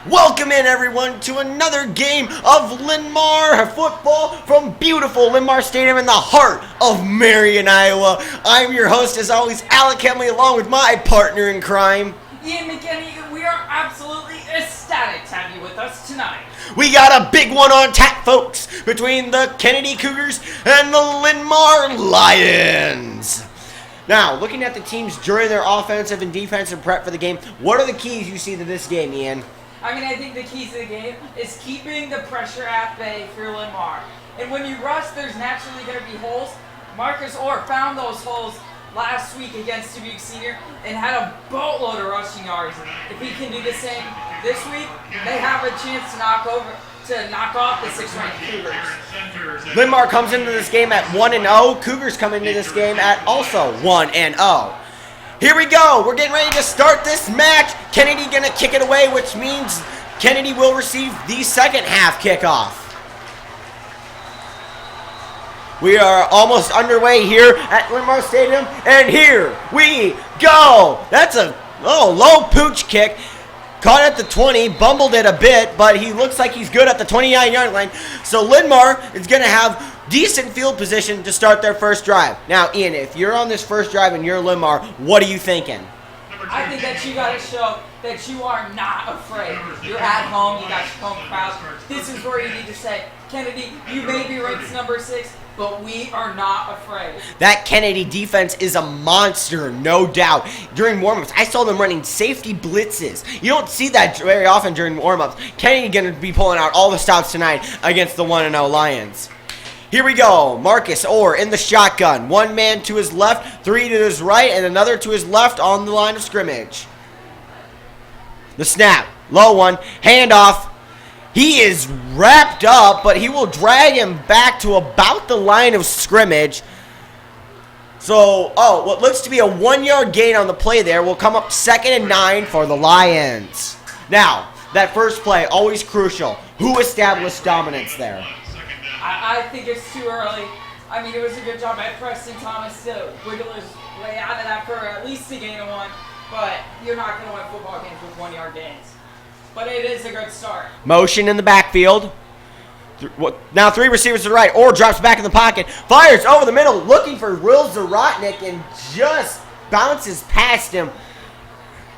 Welcome in, everyone, to another game of Linn-Mar football from beautiful Linn-Mar Stadium in the heart of Marion, Iowa. I'm your host, as always, Alec Hemley, along with my partner in crime, Ian McKennady. We are absolutely ecstatic to have you with us tonight. We got a big one on tap, folks, between the Kennady Cougars and the Linn-Mar Lions. Now, looking at the teams during their offensive and defensive prep for the game, what are the keys you see to this game, Ian? I think the keys to the game is keeping the pressure at bay for Linn-Mar. And when you rush, there's naturally going to be holes. Marcus Orr found those holes last week against Dubuque Cedar and had a boatload of rushing yards. If he can do the same this week, they have a chance to knock off the 6th-ranked Cougars. Linn-Mar comes into this game at 1-0. Cougars come into this game at also 1-0. Here we go. We're getting ready to start this match. Kennady gonna kick it away, which means Kennady will receive the second half kickoff. We are almost underway here at Linn-Mar Stadium, and here we go. That's a low pooch kick. Caught at the 20, bumbled it a bit, but he looks like he's good at the 29-yard line. So Linn-Mar is going to have decent field position to start their first drive. Now, Ian, if you're on this first drive and you're Linn-Mar, what are you thinking? I think that you got to show that you are not afraid. You're at home, you got your home crowd. This is where you need to say, Kennady, you may be ranked number 6, but we are not afraid. That Kennady defense is a monster, no doubt. During warm-ups, I saw them running safety blitzes. You don't see that very often during warm-ups. Kennady going to be pulling out all the stops tonight against the 1-0 Lions. Here we go. Marcus Orr in the shotgun. One man to his left, 3 to his right, and another to his left on the line of scrimmage. The snap. Low one. Handoff. He is wrapped up, but he will drag him back to about the line of scrimmage. So, what looks to be a 1-yard gain on the play there will come up 2nd and 9 for the Lions. Now, that first play, always crucial. Who established dominance there? I think it's too early. It was a good job by Preston Thomas to wiggle his way out of that for at least a gain of 1, but you're not going to win football games with 1-yard gains. But it is a good start. Motion in the backfield. Now 3 receivers to the right. Orr drops back in the pocket. Fires over the middle, looking for Will Zarotnik, and just bounces past him.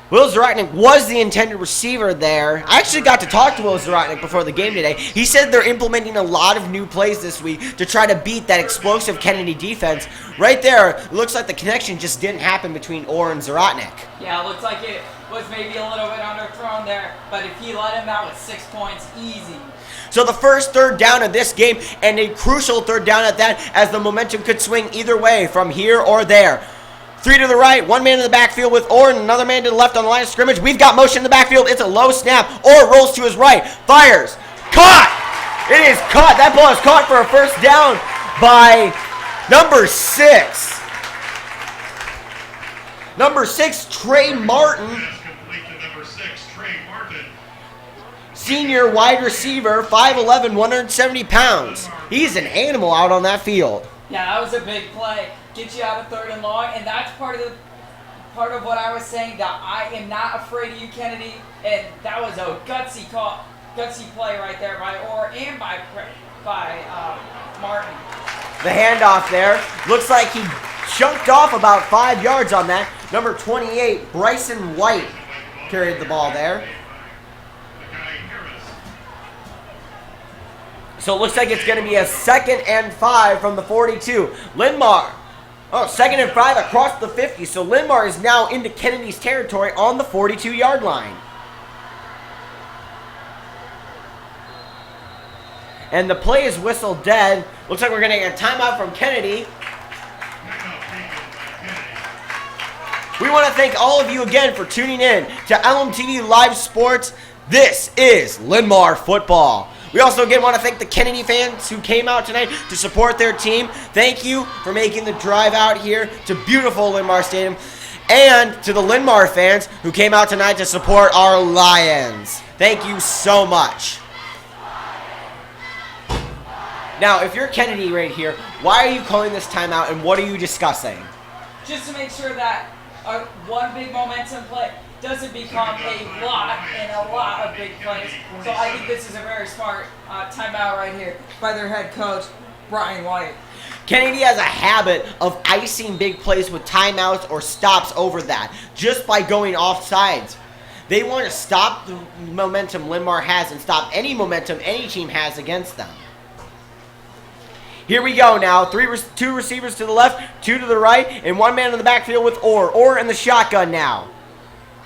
Will Zarotnik was the intended receiver there. I actually got to talk to Will Zarotnik before the game today. He said they're implementing a lot of new plays this week to try to beat that explosive Kennedy defense. Right there, it looks like the connection just didn't happen between Orr and Zarotnik. Yeah, it looks like it was maybe a little bit underthrown there, but if he let him out with 6 points, easy. So the first third down of this game, and a crucial third down at that, as the momentum could swing either way from here or there. 3 to the right, 1 man in the backfield with Orr, and another man to the left on the line of scrimmage. We've got motion in the backfield. It's a low snap. Orr rolls to his right, fires, caught. It is caught. That ball is caught for a first down by number 6. Number 6, Trey Martin. Senior wide receiver, 5'11", 170 pounds. He's an animal out on that field. Yeah, that was a big play. Get you out of 3rd and long, and that's part of what I was saying, that I am not afraid of you, Kennedy, and that was a gutsy play right there by Orr and by Martin. The handoff there. Looks like he chunked off about 5 yards on that. Number 28, Bryson White, carried the ball there. So it looks like it's going to be a 2nd and 5 from the 42. Linn-Mar. 2nd and 5 across the 50. So Linn-Mar is now into Kennedy's territory on the 42-yard line. And the play is whistled dead. Looks like we're going to get a timeout from Kennedy. We want to thank all of you again for tuning in to LMTV Live Sports. This is Linn-Mar football. We also again want to thank the Kennedy fans who came out tonight to support their team. Thank you for making the drive out here to beautiful Linn-Mar Stadium. And to the Linn-Mar fans who came out tonight to support our Lions. Thank you so much. Now, if you're Kennedy right here, why are you calling this timeout and what are you discussing? Just to make sure that one big momentum play doesn't become a lot and a lot of big plays. So I think this is a very smart timeout right here by their head coach, Brian White. Kennedy has a habit of icing big plays with timeouts or stops over that, just by going off sides. They want to stop the momentum Linn-Mar has and stop any momentum any team has against them. Here we go now. Two receivers to the left, two to the right, and one man in the backfield with Orr. Orr in the shotgun now.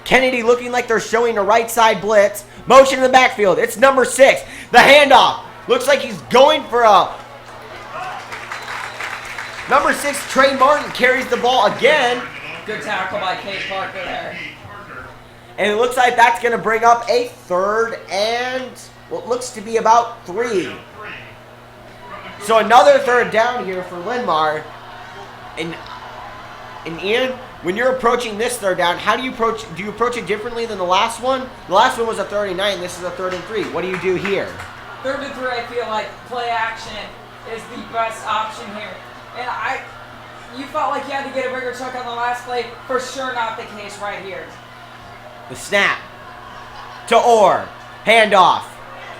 Kennedy looking like they're showing a right side blitz. Motion in the backfield. It's number 6. The handoff. Looks like he's going for a... Number 6, Trey Martin carries the ball again. Good tackle by Cade Parker there. And it looks like that's going to bring up a 3rd and what looks to be about 3. So another 3rd down here for Linn-Mar. And Ian, when you're approaching this 3rd down, how do you approach? Do you approach it differently than the last one? The last one was a 3rd and 9. This is a 3rd and 3. What do you do here? 3rd and 3, I feel like play action is the best option here. And you felt like you had to get a bigger chuck on the last play. For sure not the case right here. The snap to Orr. Handoff.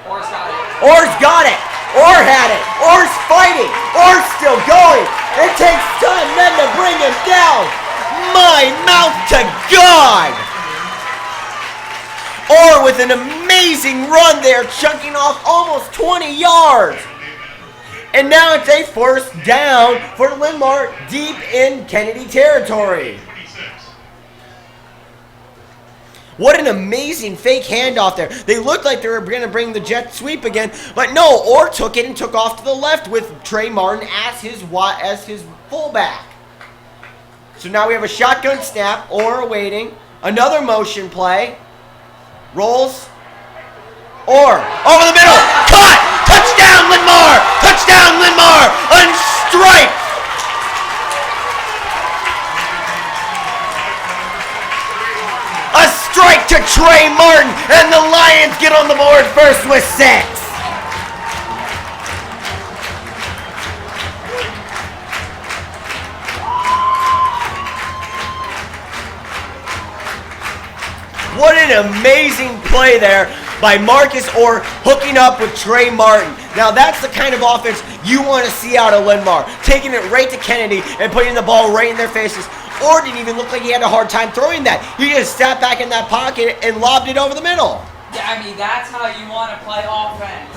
Orr's got it. Orr's got it. Orr had it. Orr's fighting. Orr's still going. It takes time then to bring him down. My mouth to God. Orr with an amazing run there, chunking off almost 20 yards. And now it's a 1st down for Linn-Mar deep in Kennedy territory. What an amazing fake handoff there. They looked like they were going to bring the jet sweep again, but no, Orr took it and took off to the left with Trey Martin as his fullback. So now we have a shotgun snap, Orr awaiting. Another motion play. Rolls. Orr over the middle. Caught! Touchdown Linn-Mar! Touchdown Linn-Mar! On strike! A strike to Trey Martin, and the Lions get on the board first with 6. What an amazing play there by Marcus Orr hooking up with Trey Martin. Now that's the kind of offense you want to see out of Linn-Mar. Taking it right to Kennedy and putting the ball right in their faces. Orr didn't even look like he had a hard time throwing that. He just sat back in that pocket and lobbed it over the middle. Yeah, I mean, that's how you want to play offense.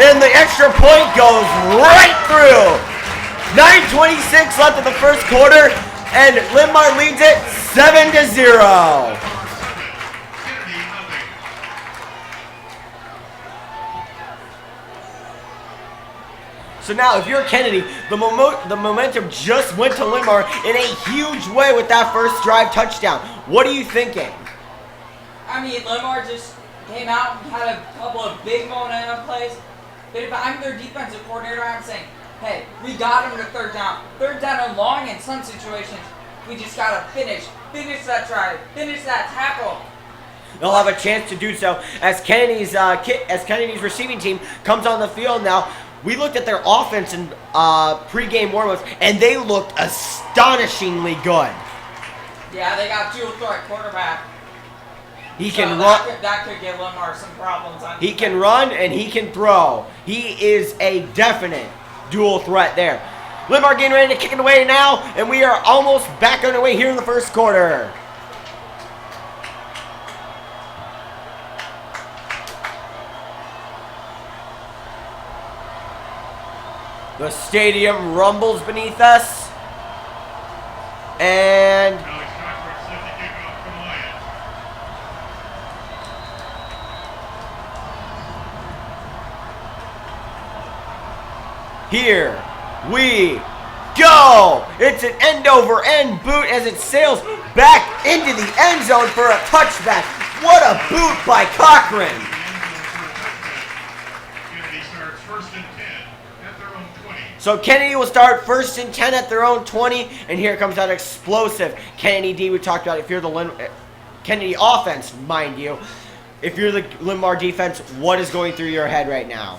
And the extra point goes right through. 9:26 left in the first quarter, and Linn-Mar leads it 7-0. So now, if you're Kennedy, the momentum just went to Linn-Mar in a huge way with that first drive touchdown. What are you thinking? I mean, Linn-Mar just came out and had a couple of big momentum plays. But if I'm their defensive coordinator, I'm saying, hey, we got him to 3rd down. 3rd down and long in some situations. We just got to finish that drive, finish that tackle. They'll have a chance to do so as Kennedy's receiving team comes on the field now. We looked at their offense in pregame warmups, and they looked astonishingly good. Yeah, they got dual threat quarterback. He can run. That could give Linn-Mar some problems. He can run and he can throw. He is a definite dual threat there. Linn-Mar getting ready to kick it away now, and we are almost back underway here in the first quarter. The stadium rumbles beneath us. And here we go. It's an end-over-end boot as it sails back into the end zone for a touchback. What a boot by Cochran. So Kennedy will start 1st and 10 at their own 20, and here comes that explosive Kennedy D we talked about. If you're the Kennedy offense, mind you, if you're the Linn-Mar defense, what is going through your head right now?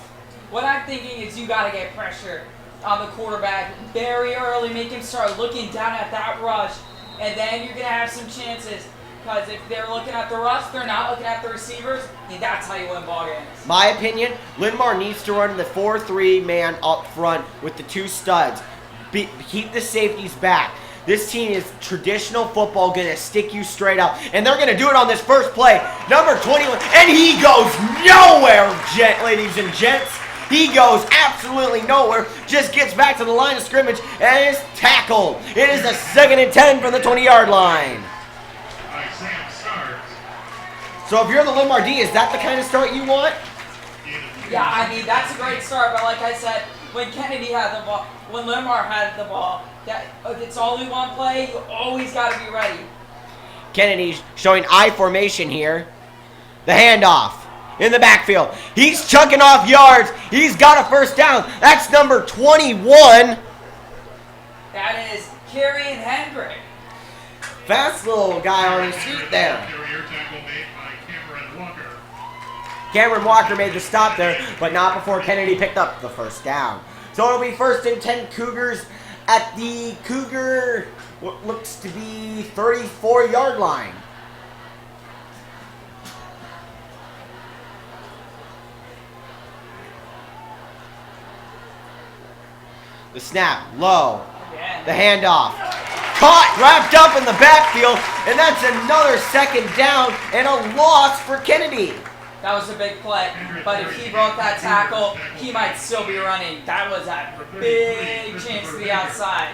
What I'm thinking is you got to get pressure on the quarterback very early, make him start looking down at that rush, and then you're going to have some chances. Because if they're looking at the rush, they're not looking at the receivers. And that's how you win ball games. My opinion, Linn-Mar needs to run the 4-3 man up front with the 2 studs. Keep the safeties back. This team is traditional football, going to stick you straight up. And they're going to do it on this first play. Number 21, and he goes nowhere, ladies and gents. He goes absolutely nowhere. Just gets back to the line of scrimmage and is tackled. It is a 2nd and 10 from the 20-yard line. So if you're the Linn-Mar D, is that the kind of start you want? Yeah, I mean, that's a great start. But like I said, when Kennedy had the ball, when Linn-Mar had the ball, it's only one play. You always got to be ready. Kennedy showing I formation here. The handoff in the backfield. He's chucking off yards. He's got a first down. That's number 21. That is Kerry Hendrick. Fast little guy on his feet there. Cameron Walker made the stop there, but not before Kennedy picked up the first down. So it'll be 1st and 10 Cougars at the Cougar, what looks to be 34-yard line. The snap, low. The handoff. Caught, wrapped up in the backfield, and that's another 2nd down and a loss for Kennedy. That was a big play, but if he broke that tackle, he might still be running. That was a big chance to the outside.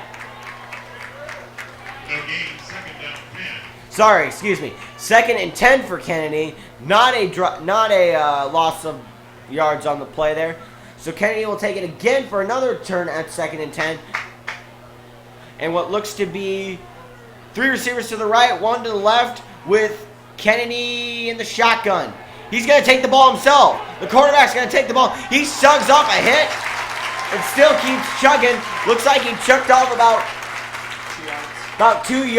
Sorry, excuse me. 2nd and 10 for Kennedy. Not a loss of yards on the play there. So Kennedy will take it again for another turn at 2nd and 10. And what looks to be 3 receivers to the right, 1 to the left, with Kennedy in the shotgun. He's going to take the ball himself. The quarterback's going to take the ball. He shoves off a hit and still keeps chugging. Looks like he chucked off about 3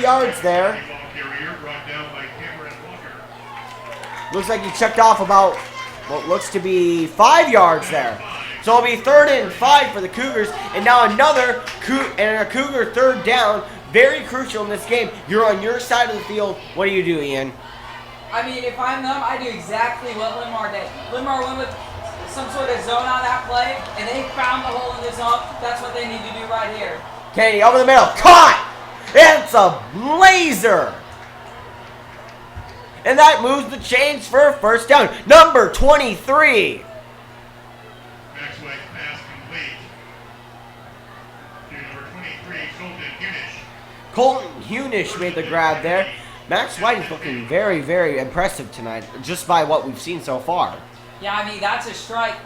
yards there. Looks like he chucked off about what looks to be 5 yards there. So it'll be 3rd and 5 for the Cougars. And now another Cougar 3rd down. Very crucial in this game. You're on your side of the field. What do you do, Ian? I mean, if I'm them, I do exactly what Linn-Mar did. Linn-Mar went with some sort of zone on that play, and they found the hole in the zone. That's what they need to do right here. Kennedy over the middle. Caught! It's a laser! And that moves the chains for a first down. Number 23. Colton Hunish made the grab there. Max White is looking very, very impressive tonight, just by what we've seen so far. Yeah, I mean, that's a strike.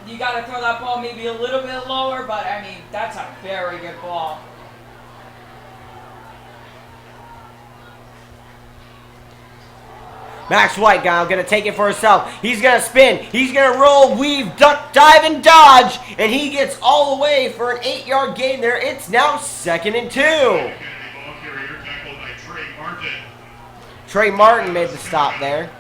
You got to throw that ball maybe a little bit lower, but, I mean, that's a very good ball. Max White now going to take it for himself. He's going to spin. He's going to roll, weave, duck, dive, and dodge. And he gets all the way for an 8-yard gain there. It's now 2nd and 2. Trey Martin made the stop there.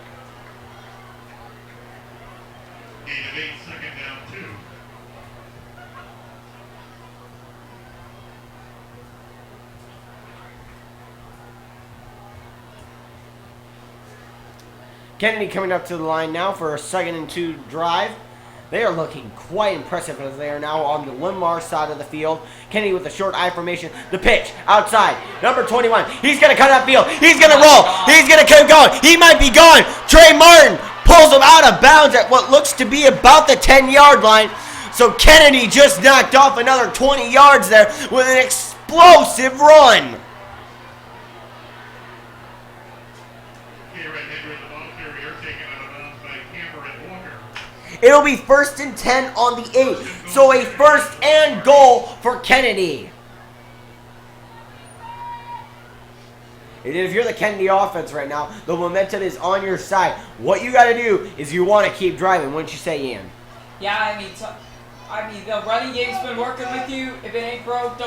Kennedy coming up to the line now for a 2nd and 2 drive. They are looking quite impressive as they are now on the Linn-Mar side of the field. Kennedy with a short I formation. The pitch outside. Number 21. He's going to cut that field. He's going to roll. He's going to keep going. He might be gone. Trey Martin pulls him out of bounds at what looks to be about the 10-yard line. So Kennedy just knocked off another 20 yards there with an explosive run. It'll be 1st and 10 on the 8. So a 1st and goal for Kennedy. And if you're the Kennedy offense right now, the momentum is on your side. What you got to do is you want to keep driving, wouldn't you say, Ian? Yeah, I mean, the running game's been working with you. If it ain't broke,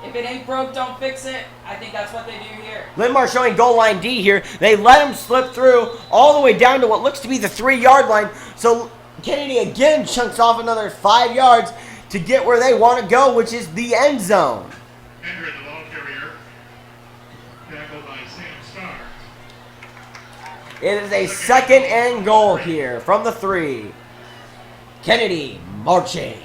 If it ain't broke, don't fix it. I think that's what they do here. Linn-Mar showing goal line D here. They let him slip through all the way down to what looks to be the 3-yard line. So Kennedy again chunks off another 5 yards to get where they want to go, which is the end zone. It is a 2nd and goal here from the 3. Kennady marching.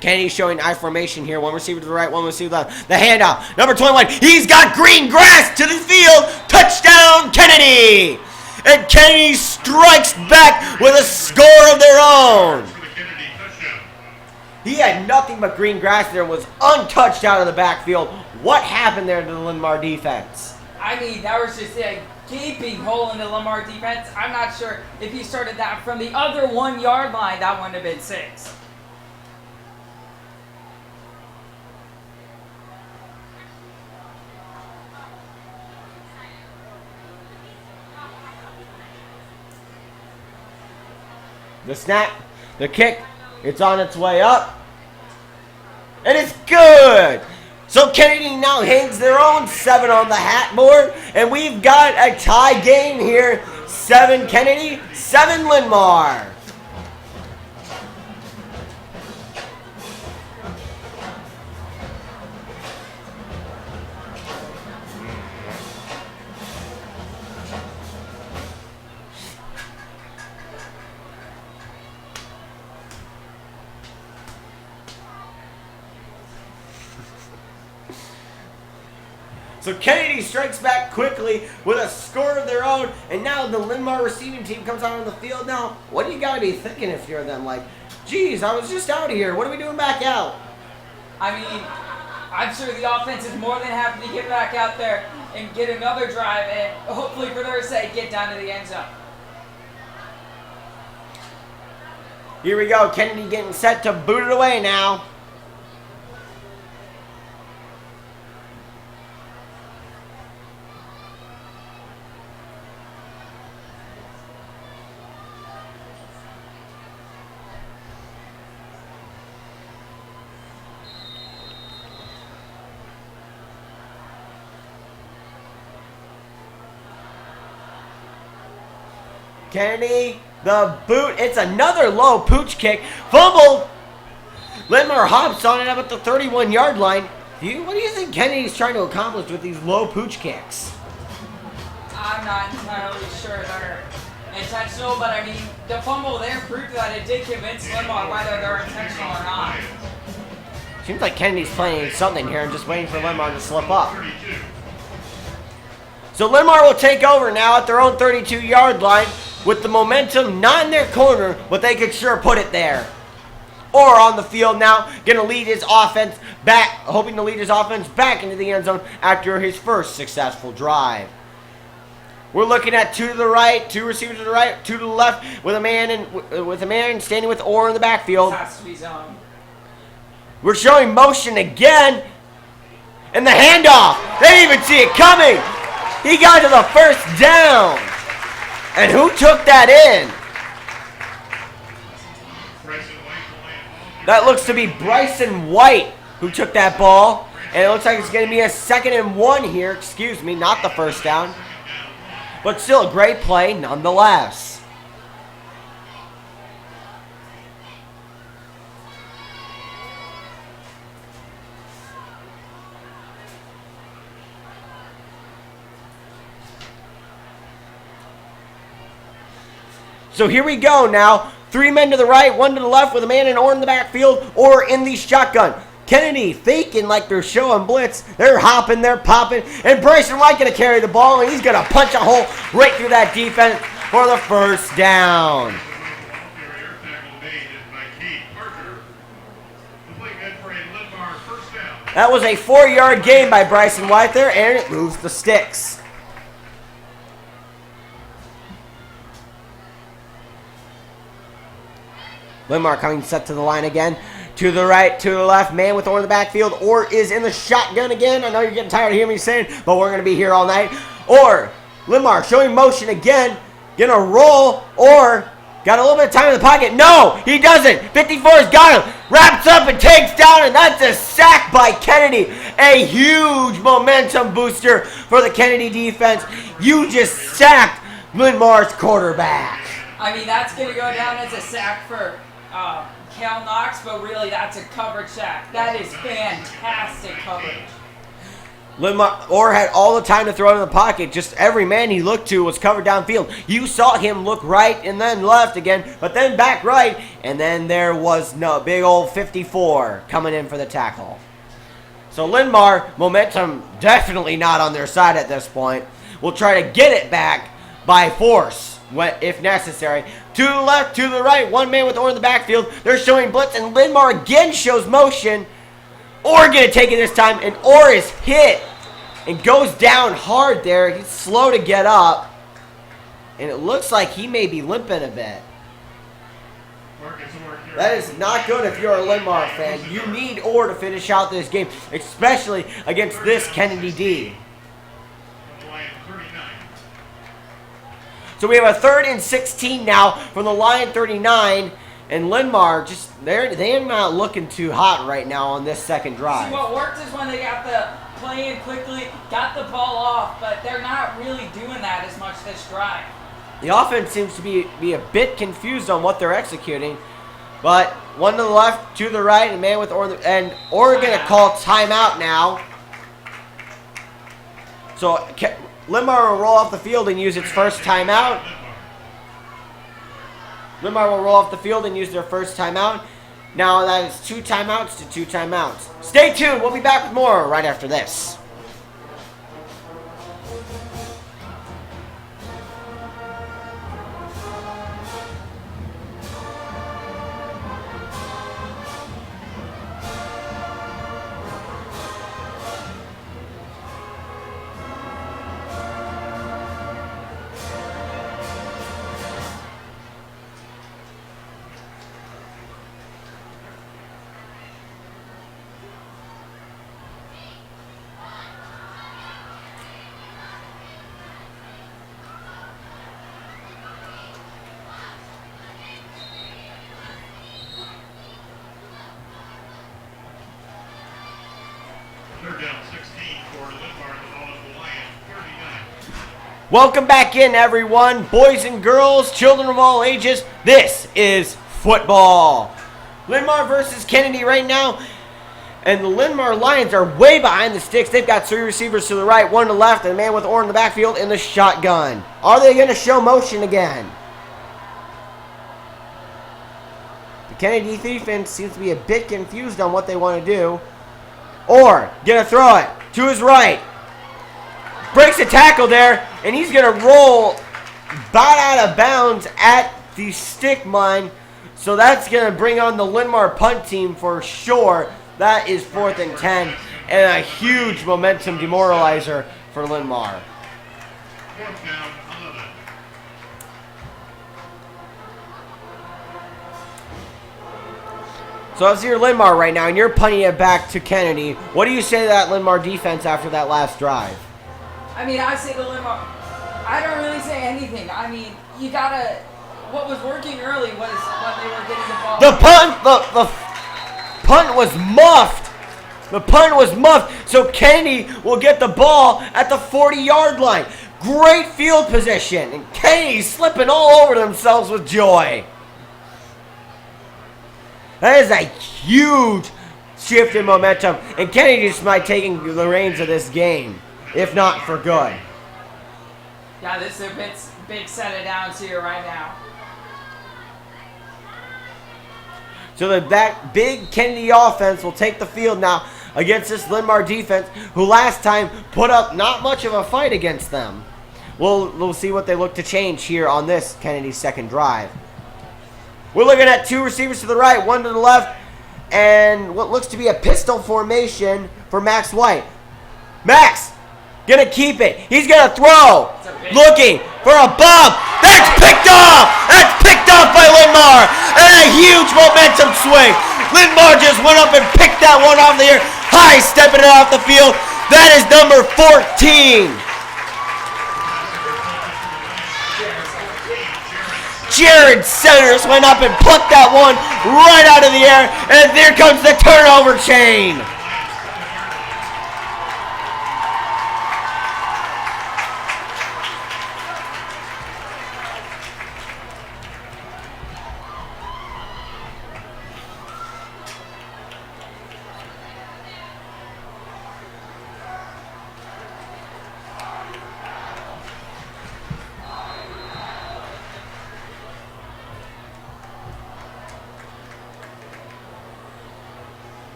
Kennady showing I formation here. One receiver to the right, one receiver to the left. The handoff. Number 21. He's got green grass to the field. Touchdown, Kennady. And Kennady strikes back with a score of their own. He had nothing but green grass there, was untouched out of the backfield. What happened there to the Linn-Mar defense? I mean, that was just a gaping hole in the Linn-Mar defense. I'm not sure if he started that from the other 1-yard line, that wouldn't have been 6. The snap, the kick, it's on its way up. And it's good. So Kennady now hangs their own 7 on the hat board. And we've got a tie game here. 7 Kennady, 7 Linn-Mar. So Kennady strikes back quickly with a score of their own, and now the Linn-Mar receiving team comes out on the field. Now, what do you got to be thinking if you're them? Like, geez, I was just out of here. What are we doing back out? I mean, I'm sure the offense is more than happy to get back out there and get another drive and hopefully for their sake get down to the end zone. Here we go. Kennady getting set to boot it away now. Kennady, the boot. It's another low pooch kick. Fumbled. Linn-Mar hops on it up at the 31-yard line. What do you think Kennedy's trying to accomplish with these low pooch kicks? I'm not entirely sure they're intentional, but I mean, the fumble there proved that it did convince Linn-Mar whether they're intentional or not. Seems like Kennedy's playing something here and just waiting for Linn-Mar to slip up. So Linn-Mar will take over now at their own 32-yard line with the momentum not in their corner, but they could sure put it there. Or on the field now, gonna lead his offense back, hoping to lead his offense back into the end zone after his first successful drive. We're looking at 2 to the right, 2 receivers to the right, 2 to the left, with a man standing with Orr in the backfield. Has to be zone. We're showing motion again, and the handoff. They didn't even see it coming. He got to the first down. And who took that in? That looks to be Bryson White who took that ball. And it looks like it's going to be a 2nd and 1 here. Excuse me, not the first down. But still a great play nonetheless. So here we go now. 3 men to the right, 1 to the left with a man in Orr in the backfield or in the shotgun. Kennady faking like they're showing blitz. They're hopping, they're popping. And Bryson White going to carry the ball, and he's going to punch a hole right through that defense for the first down. That was a 4-yard gain by Bryson White there, and it moves the sticks. Linn-Mar coming set to the line again. To the right, to the left. Man with Orr in the backfield. Orr is in the shotgun again. I know you're getting tired of hearing me saying it, but we're going to be here all night. Orr, Linn-Mar showing motion again. Gonna roll. Orr got a little bit of time in the pocket. No, he doesn't. 54's got him. Wraps up and takes down, and that's a sack by Kennady. A huge momentum booster for the Kennady defense. You just sacked Linn-Mar's quarterback. I mean, that's going to go down as a sack for tail knocks, but really that's a cover check. That is fantastic coverage. Linn-Mar Orr had all the time to throw it in the pocket. Just every man he looked to was covered downfield. You saw him look right and then left again, but then back right, and then there was no big old 54 coming in for the tackle. So Linn-Mar, momentum definitely not on their side at this point. Will try to get it back by force if necessary. To the left, to the right, one man with Orr in the backfield. They're showing blitz, and Linn-Mar again shows motion. Orr gonna take it this time, and Orr is hit and goes down hard there. He's slow to get up, and it looks like he may be limping a bit. That is not good if you're a Linn-Mar fan. You need Orr to finish out this game, especially against this Kennedy D. So we have a 3rd and 16 now from the Lion 39, and Linn-Mar they're not looking too hot right now on this second drive. See, what worked is when they got the play in quickly, got the ball off, but they're not really doing that as much this drive. The offense seems to be a bit confused on what they're executing. But one to the left, to the right, and man with Orr, and Orr gonna call timeout now. So Linn-Mar will roll off the field and use its first timeout. Linn-Mar will roll off the field and use their first timeout. Now that is 2 timeouts to 2 timeouts. Stay tuned. We'll be back with more right after this. Welcome back in, everyone. Boys and girls, children of all ages, this is football. Linn-Mar versus Kennedy right now. And the Linn-Mar Lions are way behind the sticks. They've got 3 receivers to the right, 1 to the left, and a man with Orr in the backfield in the shotgun. Are they going to show motion again? The Kennedy defense seems to be a bit confused on what they want to do. Orr going to throw it to his right. Breaks a tackle there, and he's going to roll about out of bounds at the stick line. So that's going to bring on the Linn-Mar punt team for sure. That is 4th and 10, and a huge momentum demoralizer for Linn-Mar. So if you're Linn-Mar right now, and you're punting it back to Kennedy, what do you say to that Linn-Mar defense after that last drive? I mean, I say to Linn-Mar, I don't really say anything. I mean, you gotta. What was working early was when they were getting the ball. The punt was muffed. The punt was muffed. So Kennedy will get the ball at the 40-yard line. Great field position, and Kennedy's slipping all over themselves with joy. That is a huge shift in momentum, and Kennedy just might taking the reins of this game, if not for good. Yeah, this is a big set of downs here right now. So that big Kennedy offense will take the field now against this Linn-Mar defense, who last time put up not much of a fight against them. We'll see what they look to change here on this Kennedy second drive. We're looking at 2 receivers to the right, 1 to the left, and what looks to be a pistol formation for Max White. Max gonna keep it. He's gonna throw. Looking for a bump. That's picked off. That's picked off by Linn-Mar. And a huge momentum swing. Linn-Mar just went up and picked that one off the air. High stepping it off the field. That is number 14. Jared Centers went up and plucked that one right out of the air. And there comes the turnover chain.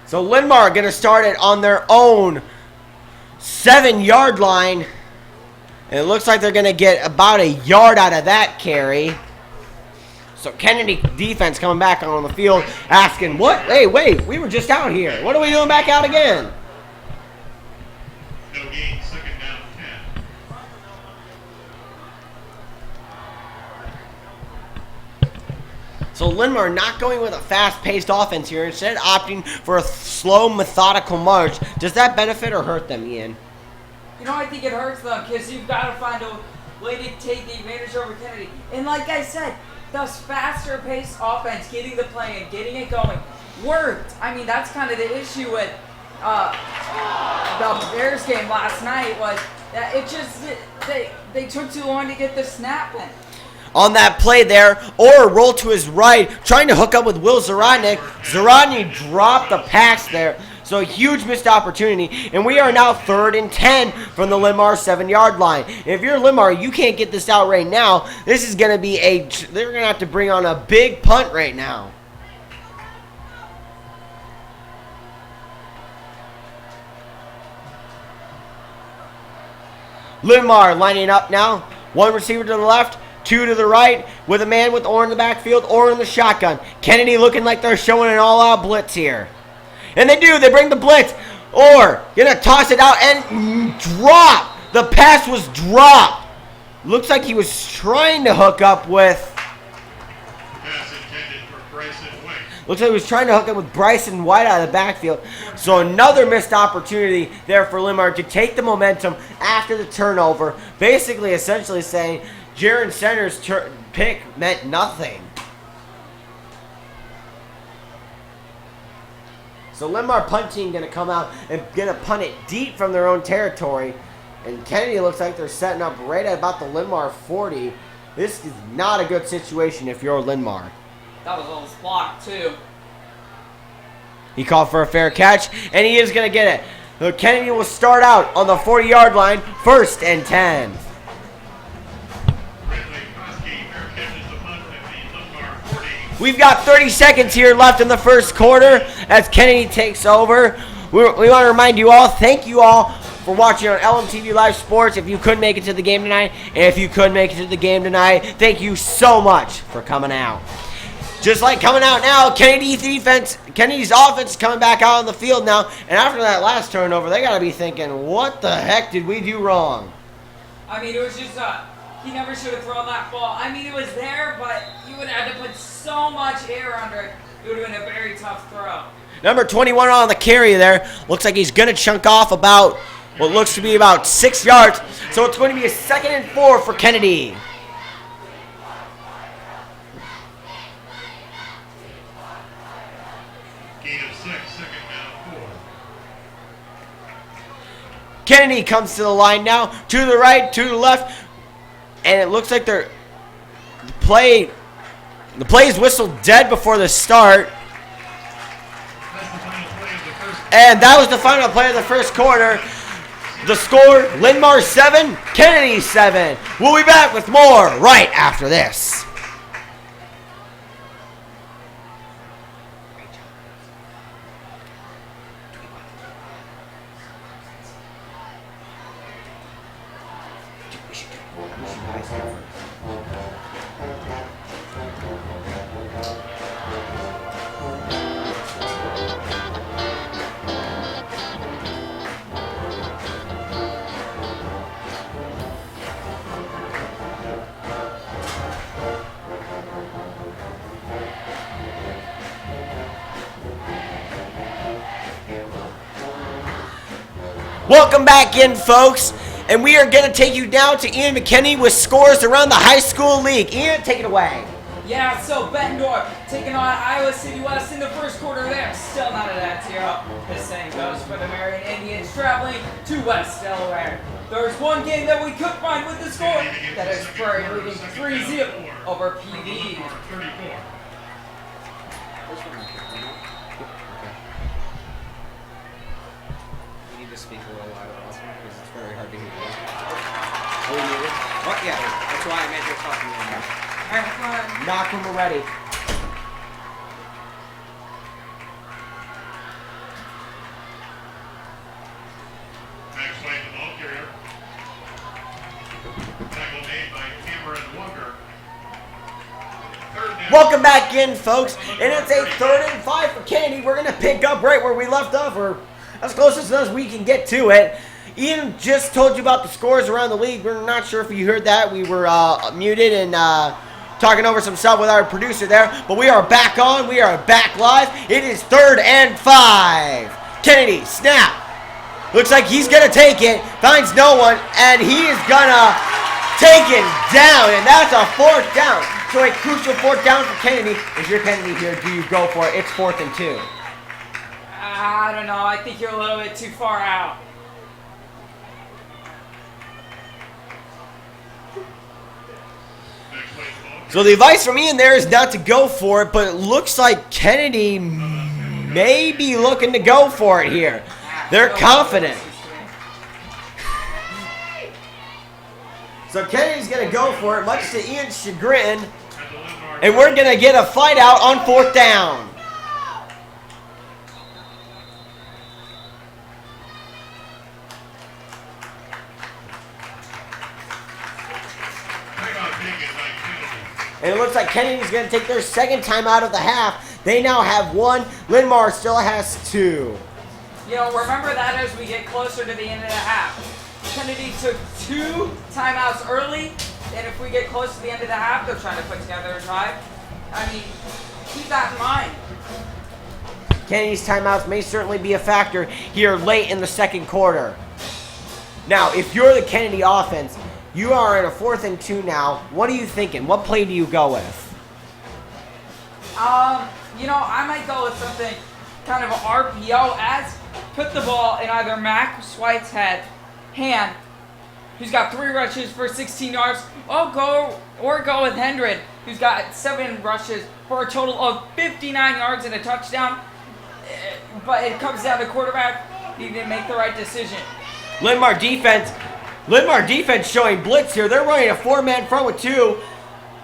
So Linn-Mar going to start it on their own 7-yard line. And it looks like they're going to get about a yard out of that carry. So Kennedy defense coming back on the field asking, what? Hey, wait, we were just out here. What are we doing back out again? No gain, second down, 10. So Linn-Mar not going with a fast-paced offense here, instead opting for a slow, methodical march. Does that benefit or hurt them, Ian? You know, I think it hurts them because you've got to find a way to take the advantage over Kennedy. And like I said, this faster-paced offense, getting the play and getting it going, worked. I mean, that's kind of the issue with the Bears game last night was that it just they took too long to get the snap in. On that play there, or roll to his right, trying to hook up with Will Zarodnik. Zarodnik dropped the pass there. So a huge missed opportunity, and we are now 3rd and 10 from the Linn-Mar 7-yard line. If you're Linn-Mar, you can't get this out right now. This is going to be they're going to have to bring on a big punt right now. Linn-Mar lining up now. 1 receiver to the left, 2 to the right, with a man with Orr in the backfield, Orr in the shotgun. Kennedy looking like they're showing an all-out blitz here. And they do. They bring the blitz. Or going to toss it out and drop. The pass was dropped. Looks like he was trying to hook up with. Pass intended for Bryson White. Looks like he was trying to hook up with Bryson White out of the backfield. So another missed opportunity there for Linn-Mar to take the momentum after the turnover. Basically, essentially saying Jaron Center's pick meant nothing. So Linn-Mar punt team going to come out and going to punt it deep from their own territory. And Kennedy looks like they're setting up right at about the Linn-Mar 40. This is not a good situation if you're Linn-Mar. That was almost blocked too. He called for a fair catch, and he is going to get it. So Kennedy will start out on the 40-yard line, 1st and 10. We've got 30 seconds here left in the first quarter as Kennedy takes over. We want to remind you all, thank you all for watching on LMTV Live Sports. If you couldn't make it to the game tonight, and if you could make it to the game tonight, thank you so much for coming out. Just like coming out now, Kennedy's offense is coming back out on the field now. And after that last turnover, they got to be thinking, what the heck did we do wrong? I mean, it was just he never should have thrown that ball. I mean, it was there, but you would have had to put so much air under it. It would have been a very tough throw. Number 21 on the carry there. Looks like he's going to chunk off about what looks to be about 6 yards. So it's going to be a 2nd and 4 for Kennedy. Gain of 6, second down, 4. Kennedy comes to the line now. 2 to the right, 2 to the left. And it looks like the play is whistled dead before the start. And that was the final play of the first quarter. The score, Linn-Mar 7, Kennedy 7. We'll be back with more right after this. Welcome back in, folks, and we are going to take you down to Ian McKinney with scores around the high school league. Ian, take it away. Yeah, so Bettendorf taking on Iowa City West in the first quarter there. Still not at 0. The same goes for the Marion Indians traveling to West Delaware. There's one game that we could find with the score. That is Prairie leading 3-0 over PD. 34. Speak a little louder also because it's very hard to hear you. Oh, you need it? What? Yeah, that's why I made you talk more. Alright, come on. Knock when we're ready. Welcome back in, folks. And it's a 3rd and 5 for Kennedy. We're going to pick up right where we left off, or as close as we can get to it. Ian just told you about the scores around the league. We're not sure if you heard that. We were muted and talking over some stuff with our producer there. But we are back on. We are back live. It is 3rd and 5. Kennedy, snap. Looks like he's going to take it. Finds no one. And he is going to take it down. And that's a 4th down. So a crucial 4th down for Kennedy. Is your Kennedy here? Do you go for it? It's 4th and 2. I don't know. I think you're a little bit too far out. So the advice from Ian there is not to go for it, but it looks like Kennedy may be looking to go for it here. They're confident. So Kennedy's going to go for it, much to Ian's chagrin. And we're going to get a fight out on 4th down. And it looks like Kennedy's going to take their 2nd time out of the half. They now have 1. Linn-Mar still has 2. You know, remember that as we get closer to the end of the half. Kennedy took 2 timeouts early, and if we get close to the end of the half, they're trying to put together a drive. I mean, keep that in mind. Kennedy's timeouts may certainly be a factor here late in the 2nd quarter. Now, if you're the Kennedy offense, you are in a 4th and 2 now. What are you thinking? What play do you go with? You know, I might go with something kind of RPO as put the ball in either Max White's hand, who's got 3 rushes for 16 yards, or go with Hendren, who's got 7 rushes for a total of 59 yards and a touchdown. But it comes down to quarterback needing to make the right decision. Linn-Mar defense showing blitz here. They're running a 4-man front with 2.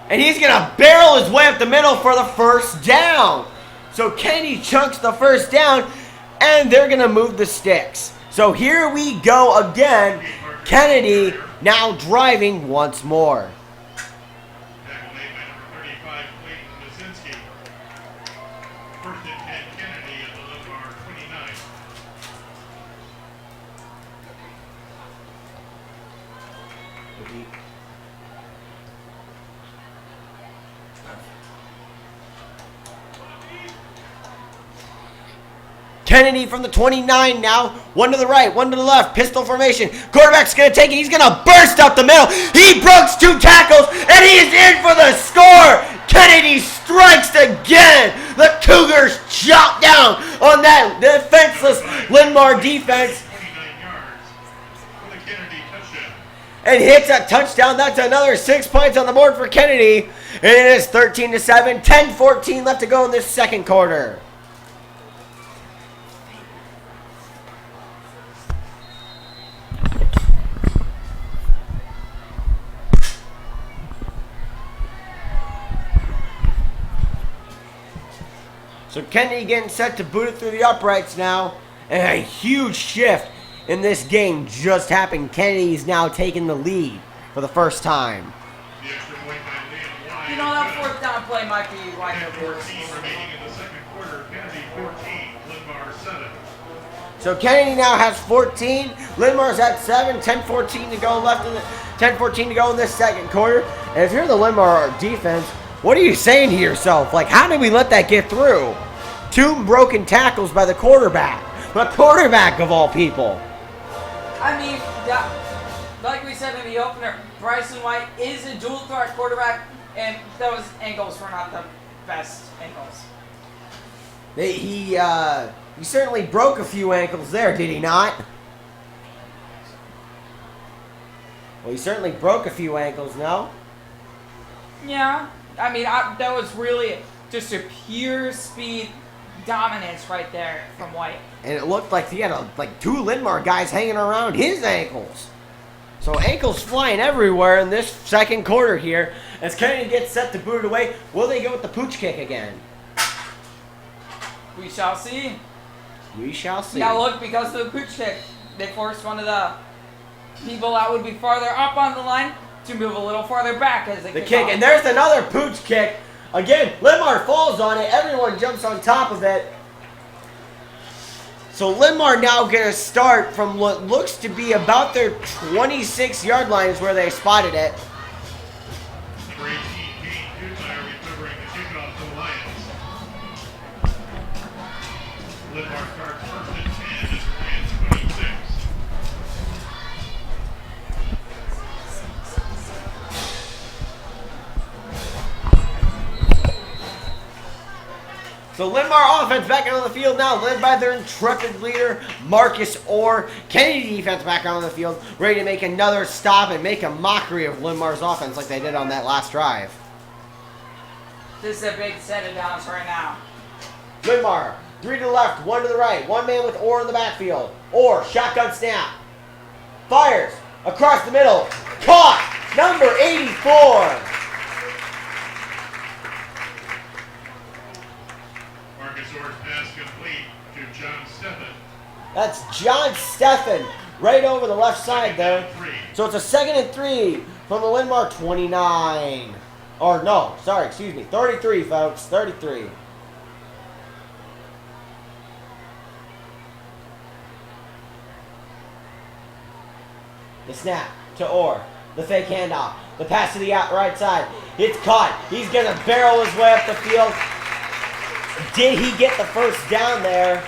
And he's going to barrel his way up the middle for the 1st down. So Kennedy chunks the 1st down, and they're going to move the sticks. So here we go again. Kennedy now driving once more. Tackle made by number 35, Clayton Mazinski. 1st and 10, Kennedy at the Linn-Mar 29. Kennedy from the 29 now. 1 to the right, 1 to the left. Pistol formation. Quarterback's going to take it. He's going to burst up the middle. He breaks 2 tackles, and he is in for the score. Kennedy strikes again. The Cougars chop down on that defenseless Linn-Mar defense. 29 yards for the Kennedy touchdown. And hits a touchdown. That's another 6 points on the board for Kennedy. And it is 13-7. 10-14 left to go in this 2nd quarter. So Kennedy getting set to boot it through the uprights now. And a huge shift in this game just happened. Kennedy's now taking the lead for the 1st time. The extra point by Linn-Mar. You know, that 4th down play might be wide open. 10-14 remaining in the 2nd quarter. Kennedy 14, Linn-Mar 7. So Kennedy now has 14. Linn-Mar's at 7. 10-14 to go left in the 10-14 to go in this 2nd quarter. And if you're the Linn-Mar defense, what are you saying to yourself? Like, how did we let that get through? 2 broken tackles by the quarterback. The quarterback of all people. I mean, like we said in the opener, Bryson White is a dual threat quarterback, and those angles were not the best angles. He certainly broke a few ankles there, did he not? Well, he certainly broke a few ankles, no? Yeah. I mean, that was really just a pure speed dominance right there from White. And it looked like he had like 2 Linn-Mar guys hanging around his ankles. So ankles flying everywhere in this 2nd quarter here. As Kennedy gets set to boot it away, will they go with the pooch kick again? We shall see. We shall see. Now look, because of the pooch kick, they forced one of the people that would be farther up on the line to move a little farther back as they the kick. And there's another pooch kick Again, Linn-Mar falls on it. Everyone jumps on top of it. So Linn-Mar now going to start from what looks to be about their 26-yard line is where they spotted it. Number 18, Kane Kutmeyer recovering the kickoff for the Lions. Linn-Mar starts first and 10 at the Lions 26. So Linn-Mar offense back out on the field now, led by their intrepid leader, Marcus Orr. Kennedy defense back out on the field, ready to make another stop and make a mockery of Linn-Mar's offense like they did on that last drive. This is a big set of downs right now. Linn-Mar, 3 to the left, 1 to the right. One man with Orr in the backfield. Orr, shotgun snap. Fires across the middle. Caught! Number 84. Marcus Orr's pass complete to John Steffen. That's John Steffen right over the left side there. So it's a 2nd and 3 from the Linn-Mar 29. Or no, sorry, excuse me, 33, folks, 33. The snap to Orr. The fake handoff. The pass to the right side. It's caught. He's going to barrel his way up the field. Did he get the first down there?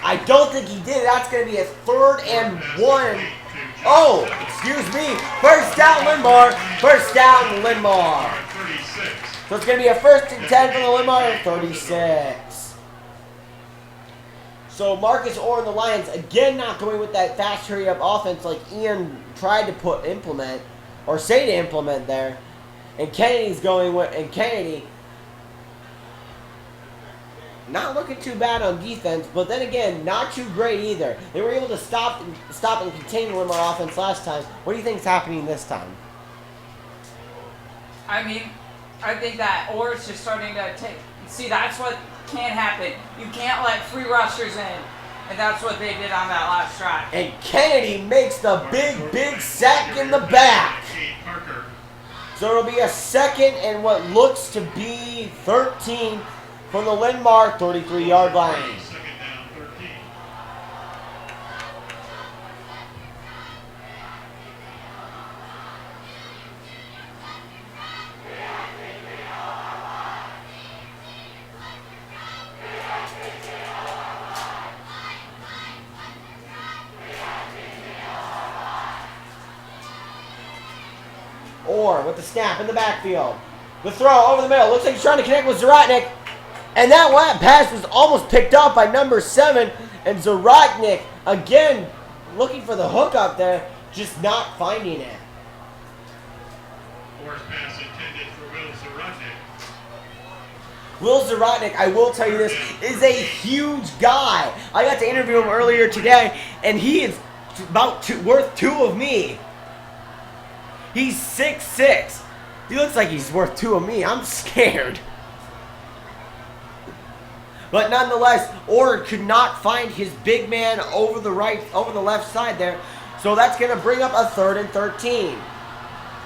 I don't think he did. That's going to be a 3rd and 1. Oh, excuse me. First down, Linn-Mar. First down, Linn-Mar. So it's going to be a 1st and 10 for the Linn-Mar 36. So Marcus Orr and the Lions again not going with that fast hurry up offense like Ian tried to implement or say to implement there. And Kennedy's going with, and Kennedy not looking too bad on defense, but then again, not too great either. They were able to stop and contain the Linn-Mar offense last time. What do you think is happening this time? I mean, I think that Orr is just starting to take. See, that's what can't happen. You can't let free rushers in, and that's what they did on that last drive. And Kennedy makes the big sack in the back. So it'll be a 2nd and what looks to be 13 from the Linn-Mar 33-yard line. Second down, 13. Orr with the snap in the backfield. The throw over the middle. Looks like he's trying to connect with Zaratnik. And that pass was almost picked off by number 7. And Zaratnik, again, looking for the hook up there, just not finding it. Orr's pass intended for Will Zaratnik. Will Zaratnik, I will tell you this, is a huge guy. I got to interview him earlier today, and he is worth 2 of me. He's 6'6". He looks like he's worth 2 of me. I'm scared. But nonetheless, Orr could not find his big man over the left side there. So that's going to bring up a 3rd and 13.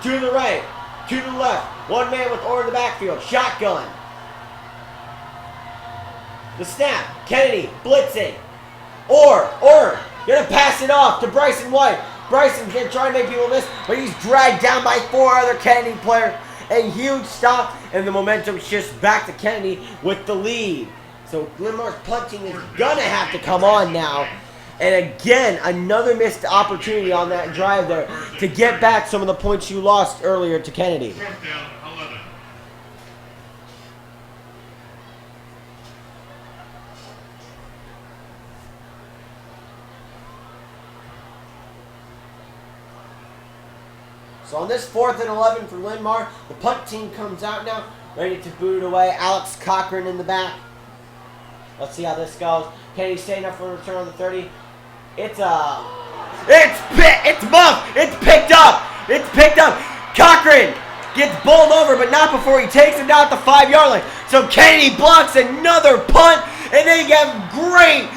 2 to the right, 2 to the left. One man with Orr in the backfield. Shotgun. The snap. Kennedy blitzing. Orr going to pass it off to Bryson White. Bryson's going to try to make people miss, but he's dragged down by 4 other Kennedy players. A huge stop, and the momentum shifts back to Kennedy with the lead. So Linn-Mar's punting is going to have to come on now. And again, another missed opportunity on that drive there to get back some of the points you lost earlier to Kennedy. 4th down, 11. So on this 4th and 11 for Linn-Mar, the punt team comes out now, ready to boot it away. Alex Cochran in the back. Let's see how this goes. Kennedy staying up for a return on the 30. It's muffed. It's picked up. It's picked up. Cochran gets bowled over, but not before he takes him down at the 5-yard line. So Kennedy blocks another punt, and they have great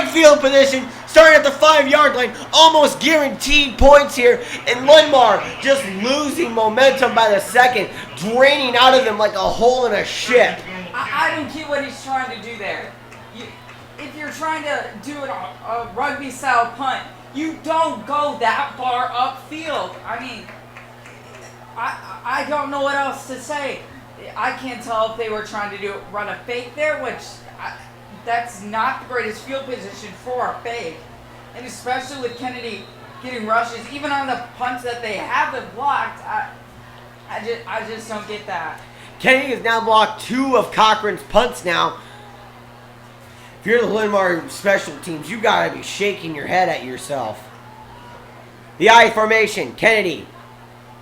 field position. starting at the 5-yard line, almost guaranteed points here, and Linn-Mar just losing momentum by the second, draining out of them like a hole in a ship. I don't get what he's trying to do there. If you're trying to do a rugby-style punt, you don't go that far upfield. I mean, I don't know what else to say. I can't tell if they were trying to run a fake there, which that's not the greatest field position for a fake. And especially with Kennady getting rushes, even on the punts that they haven't blocked, I just don't get that. Kennady has now blocked 2 of Cochran's punts now. If you're the Linn-Mar special teams, you gotta be shaking your head at yourself. The I formation, Kennady.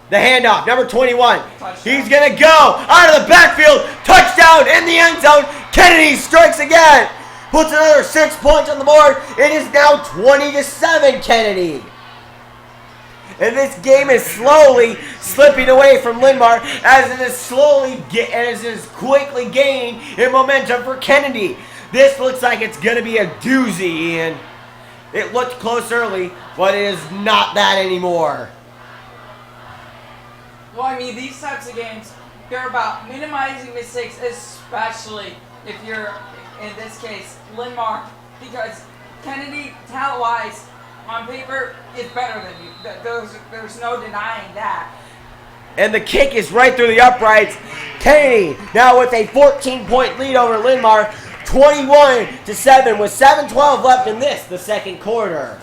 The handoff, number 21. Touchdown. He's gonna go out of the backfield. Touchdown in the end zone. Kennady strikes again. Puts another 6 points on the board. It is now 20-7, Kennady. And this game is slowly slipping away from Linn-Mar as it is quickly gaining in momentum for Kennady. This looks like it's going to be a doozy, Ian. It looked close early, but it is not that anymore. Well, I mean, these types of games, they're about minimizing mistakes, especially if you're, in this case, Linn-Mar, because Kennady, talent-wise, on paper, is better than you. There's no denying that. And the kick is right through the uprights. Kennady now with a 14-point lead over Linn-Mar, 21-7 with 7:12 left in the second quarter.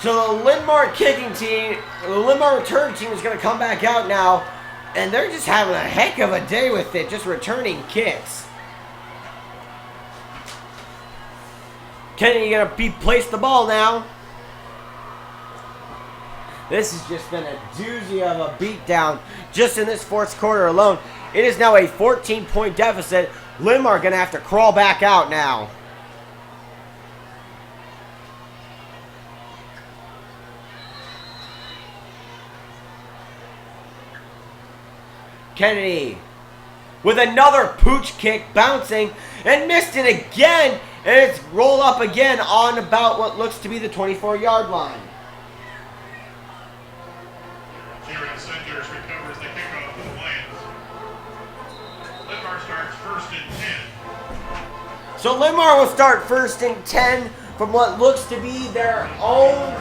So the Linn-Mar kicking team, the Linn-Mar return team is going to come back out now, and they're just having a heck of a day with it, just returning kicks. Kennedy going to place the ball now. This has just been a doozy of a beatdown just in this fourth quarter alone. It is now a 14-point deficit. Linn-Mar going to have to crawl back out now. Kennady with another pooch kick bouncing and missed it again, and it's rolled up again on about what looks to be the 24-yard line. Cedar recovers the kickoff for the Lions. Linn-Mar starts 1st and 10. So Linn-Mar will start 1st and 10 from what looks to be their own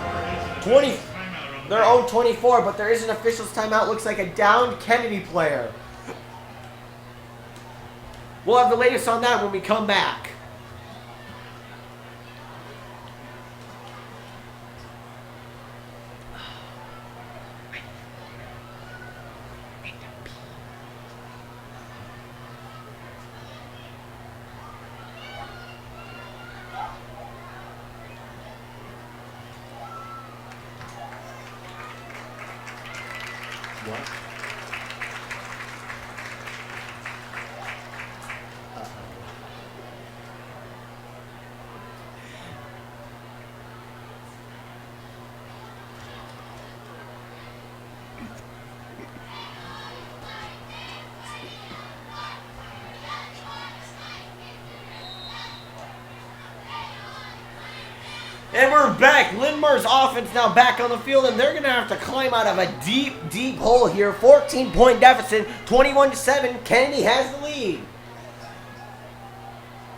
24, but there is an official's timeout. Looks like a downed Kennedy player. We'll have the latest on that when we come back. What? And we're back. Linn-Mar's offense now back on the field, and they're going to have to climb out of a deep, deep hole here. 14-point deficit, 21-7. Kennedy has the lead.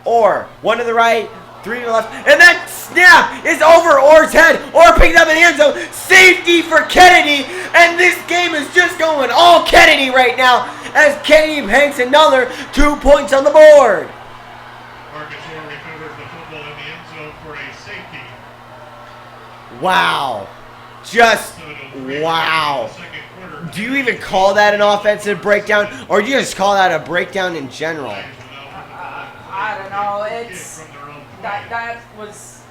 Orr, 1 to the right, 3 to the left, and that snap is over Orr's head. Orr picked up in the end zone. Safety for Kennedy, and this game is just going all Kennedy right now as Kennedy hangs another 2 points on the board. Wow. Just wow. Do you even call that an offensive breakdown, or do you just call that a breakdown in general? I don't know. It's that was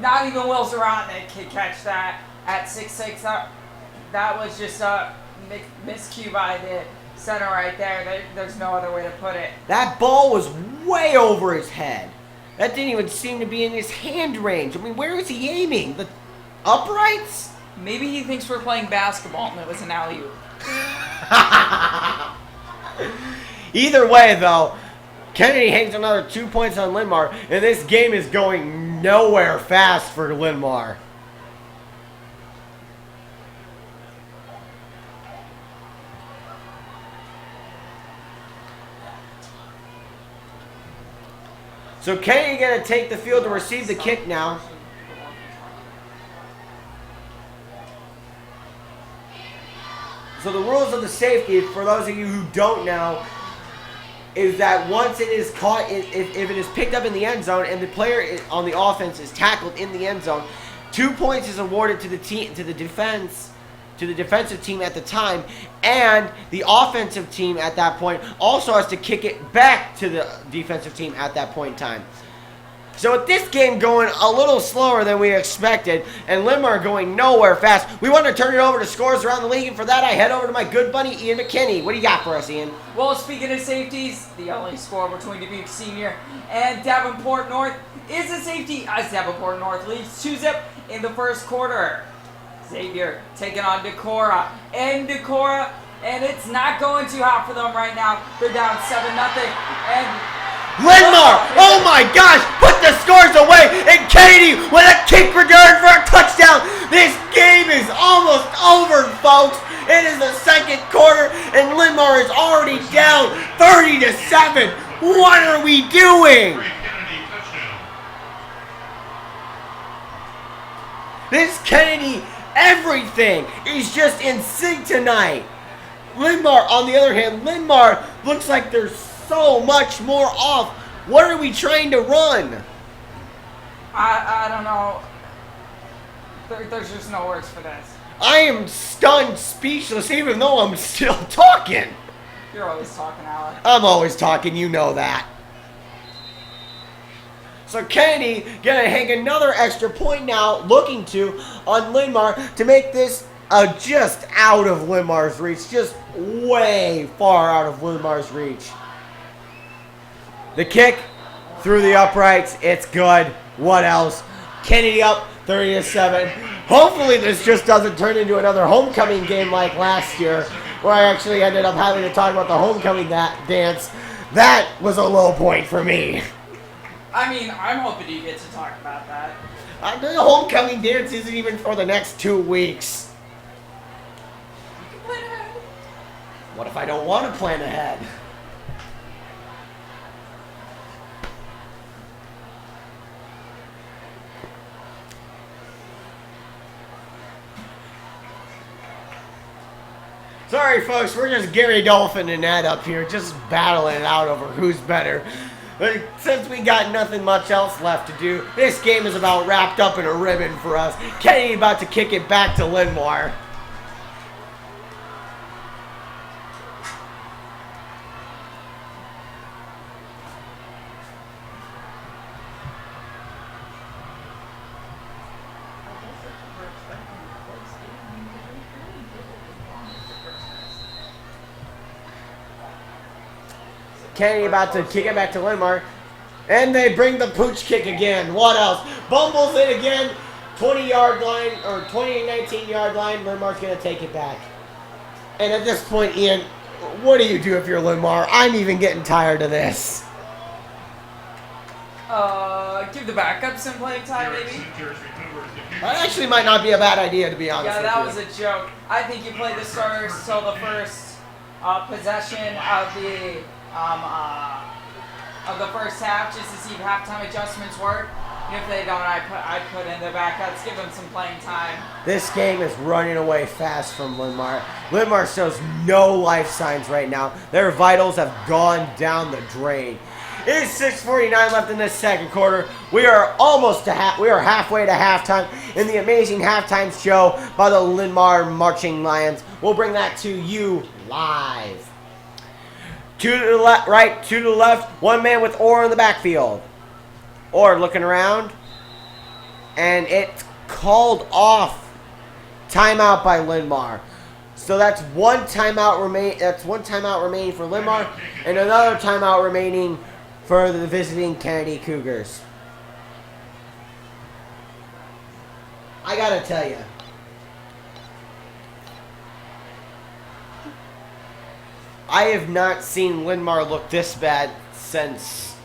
not even Will Zarate could catch that. at 6'6". That was just a miscue by the center right there. There's no other way to put it. That ball was way over his head. That didn't even seem to be in his hand range. I mean, where is he aiming? The uprights? Maybe he thinks we're playing basketball and it was an alley-oop. Either way, though, Kennedy hangs another 2 points on Linn-Mar, and this game is going nowhere fast for Linn-Mar. So Kennedy going to take the field to receive the kick now. So the rules of the safety, for those of you who don't know, is that once it is caught, if it is picked up in the end zone and the player on the offense is tackled in the end zone, 2 points is awarded to the team, to the defensive team at the time, and the offensive team at that point also has to kick it back to the defensive team at that point in time. So with this game going a little slower than we expected, and Linn-Mar going nowhere fast, we want to turn it over to scores around the league, and for that I head over to my good buddy Ian McKinney. What do you got for us, Ian? Well, speaking of safeties, the only score between Dubuque Senior and Davenport North is a safety as Davenport North leads 2-0 in the first quarter. Xavier taking on Decorah, and it's not going too hot for them right now. They're down 7-0, and Linn-Mar, oh my gosh, put the scores away, and Kennedy with a kick return for a touchdown. This game is almost over, folks. It is the second quarter, and Linn-Mar is already down 30-7. What are we doing? This Kennedy, everything is just in sync tonight. Linn-Mar, on the other hand, Linn-Mar looks like there's so much more off. What are we trying to run? I don't know. There's just no words for this. I am stunned, speechless, even though I'm still talking. You're always talking, Alec. I'm always talking, you know that. So Kennedy gonna hang another extra point now, looking to on Linn-Mar to make this just out of Linn-Mar's reach, just way far out of Linn-Mar's reach. The kick through the uprights, it's good. What else? Kennedy up 30-7. Hopefully this just doesn't turn into another homecoming game like last year, where I actually ended up having to talk about the homecoming dance. That was a low point for me. I mean, I'm hoping you get to talk about that. The homecoming dance isn't even for the next 2 weeks. You can plan ahead. What if I don't want to plan ahead? Sorry, folks, we're just Gary Dolphin and Ed up here, just battling it out over who's better. But since we got nothing much else left to do, this game is about wrapped up in a ribbon for us. Kennedy about to kick it back to Linn-Mar. Kennedy about to kick it back to Linn-Mar. And they bring the pooch kick again. What else? Bumbles it again. 20-yard line, or 19-yard line. Linn-Mar's going to take it back. And at this point, Ian, what do you do if you're Linn-Mar? I'm even getting tired of this. Give the backups some playing time, maybe? That actually might not be a bad idea, to be honest Yeah, with that you. was a joke. I think you play the starters till the first possession of the first half, just to see if halftime adjustments work. And if they don't, I put in the backups, give them some playing time. This game is running away fast from Linn-Mar. Linn-Mar shows no life signs right now. Their vitals have gone down the drain. It is 6:49 left in this second quarter. We are almost to we are halfway to halftime in the amazing halftime show by the Linn-Mar Marching Lions. We'll bring that to you live. Two to the right, two to the left. One man with Orr in the backfield. Orr looking around, and it's called off. Timeout by Linn-Mar. So that's one timeout remaining for Linn-Mar, and another timeout remaining for the visiting Kennady Cougars. I gotta tell you, I have not seen Linn-Mar look this bad since,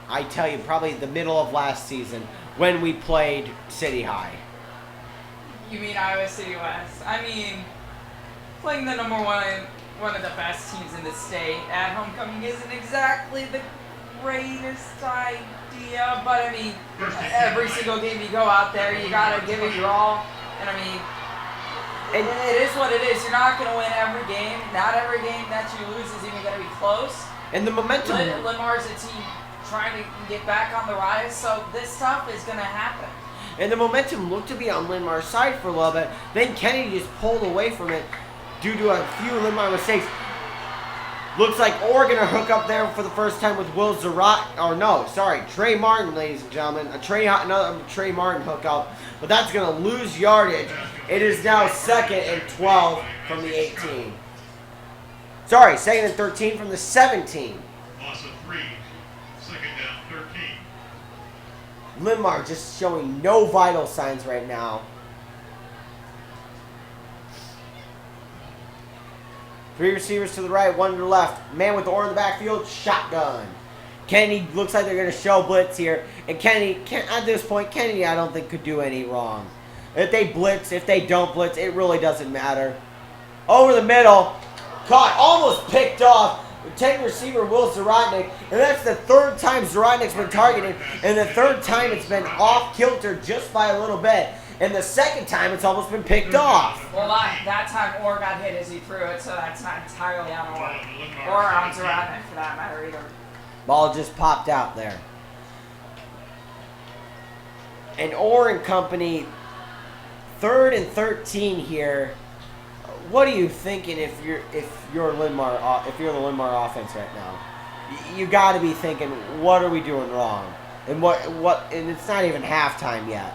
I tell you, probably the middle of last season when we played City High. You mean Iowa City West? I mean, playing the number one of the best teams in the state at homecoming isn't exactly the greatest idea, but I mean, every single game you go out there, you gotta give it your all, and I mean, it is what it is. You're not gonna win every game. Not every game that you lose is even gonna be close. And the momentum. Linn-Mar's a team trying to get back on the rise, so this stuff is gonna happen. And the momentum looked to be on Linn-Mar's side for a little bit. Then Kennedy just pulled away from it due to a few Linn-Mar mistakes. Looks like Oregon are hook up there for the first time with Will Zarat. Or no, sorry, Trey Martin, ladies and gentlemen. Another Trey Martin hookup. But that's going to lose yardage. It is now 2nd and 12 from the 18. Sorry, 2nd and 13 from the 17. Loss of 3. 2nd down, 13. Linn-Mar just showing no vital signs right now. 3 receivers to the right, 1 to the left. Man with the oar in the backfield, shotgun. Kennedy looks like they're going to show blitz here. And Kennedy, at this point, Kennedy I don't think could do any wrong. If they blitz, if they don't blitz, it really doesn't matter. Over the middle, caught, almost picked off. 10 receiver Will Zaratnik, and that's the 3rd time Zaratnik's been targeted, and the 3rd time it's been off kilter just by a little bit, and the 2nd time it's almost been picked off. Well, that time Orr got hit as he threw it, so that's not entirely on Orr. Or on Zaratnik for that matter either. Ball just popped out there. And Orr and company, 3rd and 13 here. What are you thinking if you're Linn-Mar, if you're the Linn-Mar offense right now? You got to be thinking, what are we doing wrong? And and it's not even halftime yet.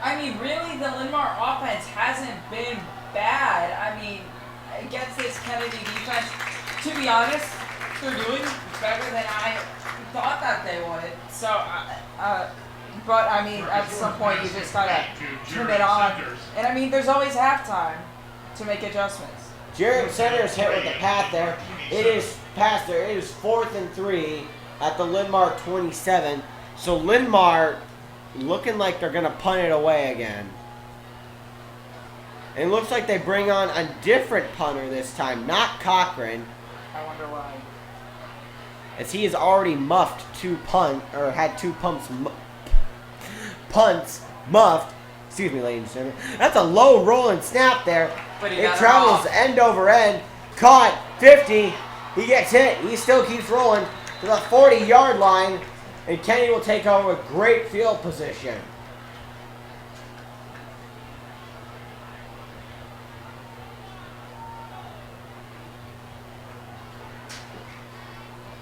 I mean, really, the Linn-Mar offense hasn't been bad. I mean, against this Kennedy defense, to be honest, they're doing better than I thought that they would. So, but I mean, at some point you just gotta turn it on. And I mean, there's always halftime to make adjustments. Jared Cedar is hit with the path there. It is past there. It is 4th and 3 at the Linn-Mar 27. So Linn-Mar looking like they're going to punt it away again. And it looks like they bring on a different punter this time, not Cochran. I wonder why. As he has already muffed 2 had 2 punts muffed. Excuse me, ladies and gentlemen. That's a low rolling snap there. But it travels end over end. Caught. 50. He gets hit. He still keeps rolling to the 40-yard line. And Kennedy will take over with great field position.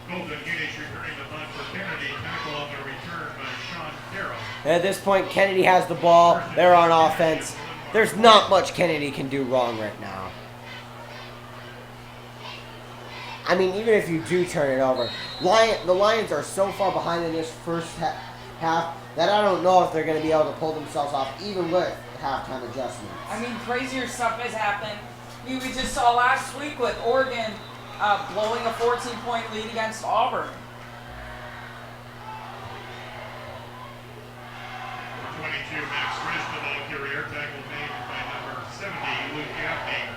Golden Units returning the punt for Kennedy. Tackle on the return by Sean Carroll. At this point, Kennedy has the ball. They're on offense. There's not much Kennedy can do wrong right now. I mean, even if you do turn it over, the Lions are so far behind in this first half that I don't know if they're going to be able to pull themselves off, even with halftime adjustments. I mean, crazier stuff has happened. We just saw last week with Oregon blowing a 14-point lead against Auburn. Number 22, Max Frisch, the ball carrier, tackle made by number 70, Luke Gaffney.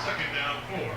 2nd down, 4.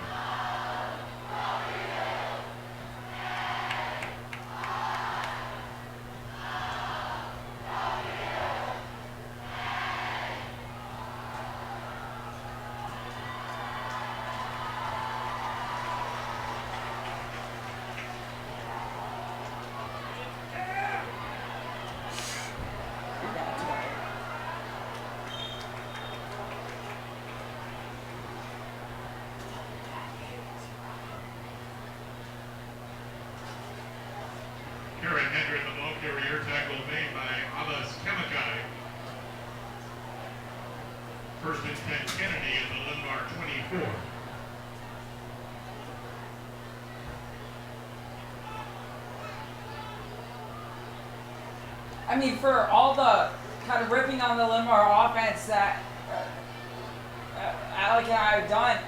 First and 10, Kennedy at the Linn-Mar 24. I mean, for all the kind of ripping on the Linn-Mar offense that Alec and I have done,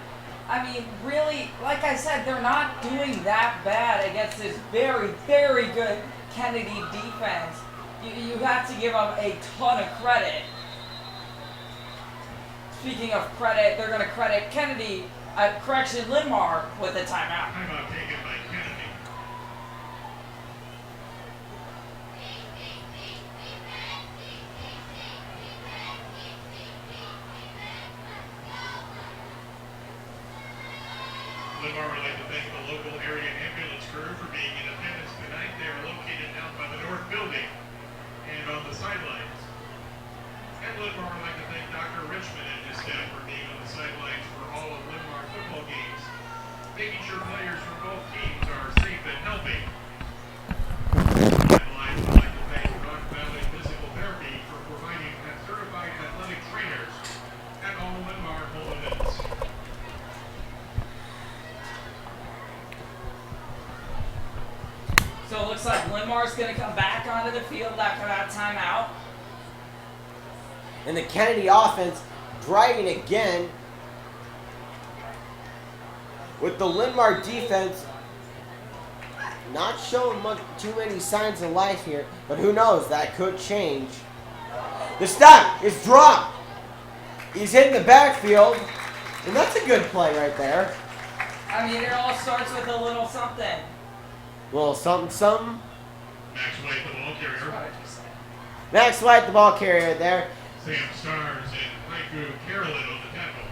I mean, really, like I said, they're not doing that bad against this very, very good Kennedy defense. You have to give them a ton of credit. Speaking of credit, they're going to credit Kennedy, Linn-Mar with a timeout. Timeout taken by Kennedy. Linn-Mar would like to thank the local area ambulance crew for being in attendance tonight. They are located down by the north building and on the sidelines. And Linn-Mar would like to thank Dr. Richmond and his staff for being on the sidelines for all of Linn-Mar football games, making sure players from both teams are safe and healthy. Sidelines would like to thank Rock Valley Physical Therapy for providing certified athletic trainers at all Linn-Mar home events. So it looks like Linn-Mar's going to come back onto the field after that timeout. And the Kennedy offense driving again, with the Linn-Mar defense not showing too many signs of life here, but who knows, that could change. The snap is dropped. He's hitting the backfield, and that's a good play right there. I mean, it all starts with a little something. Little something, something. Max White, the ball carrier. Max White, the ball carrier there. Sam Stars and Haiku Carolyn on the tackle.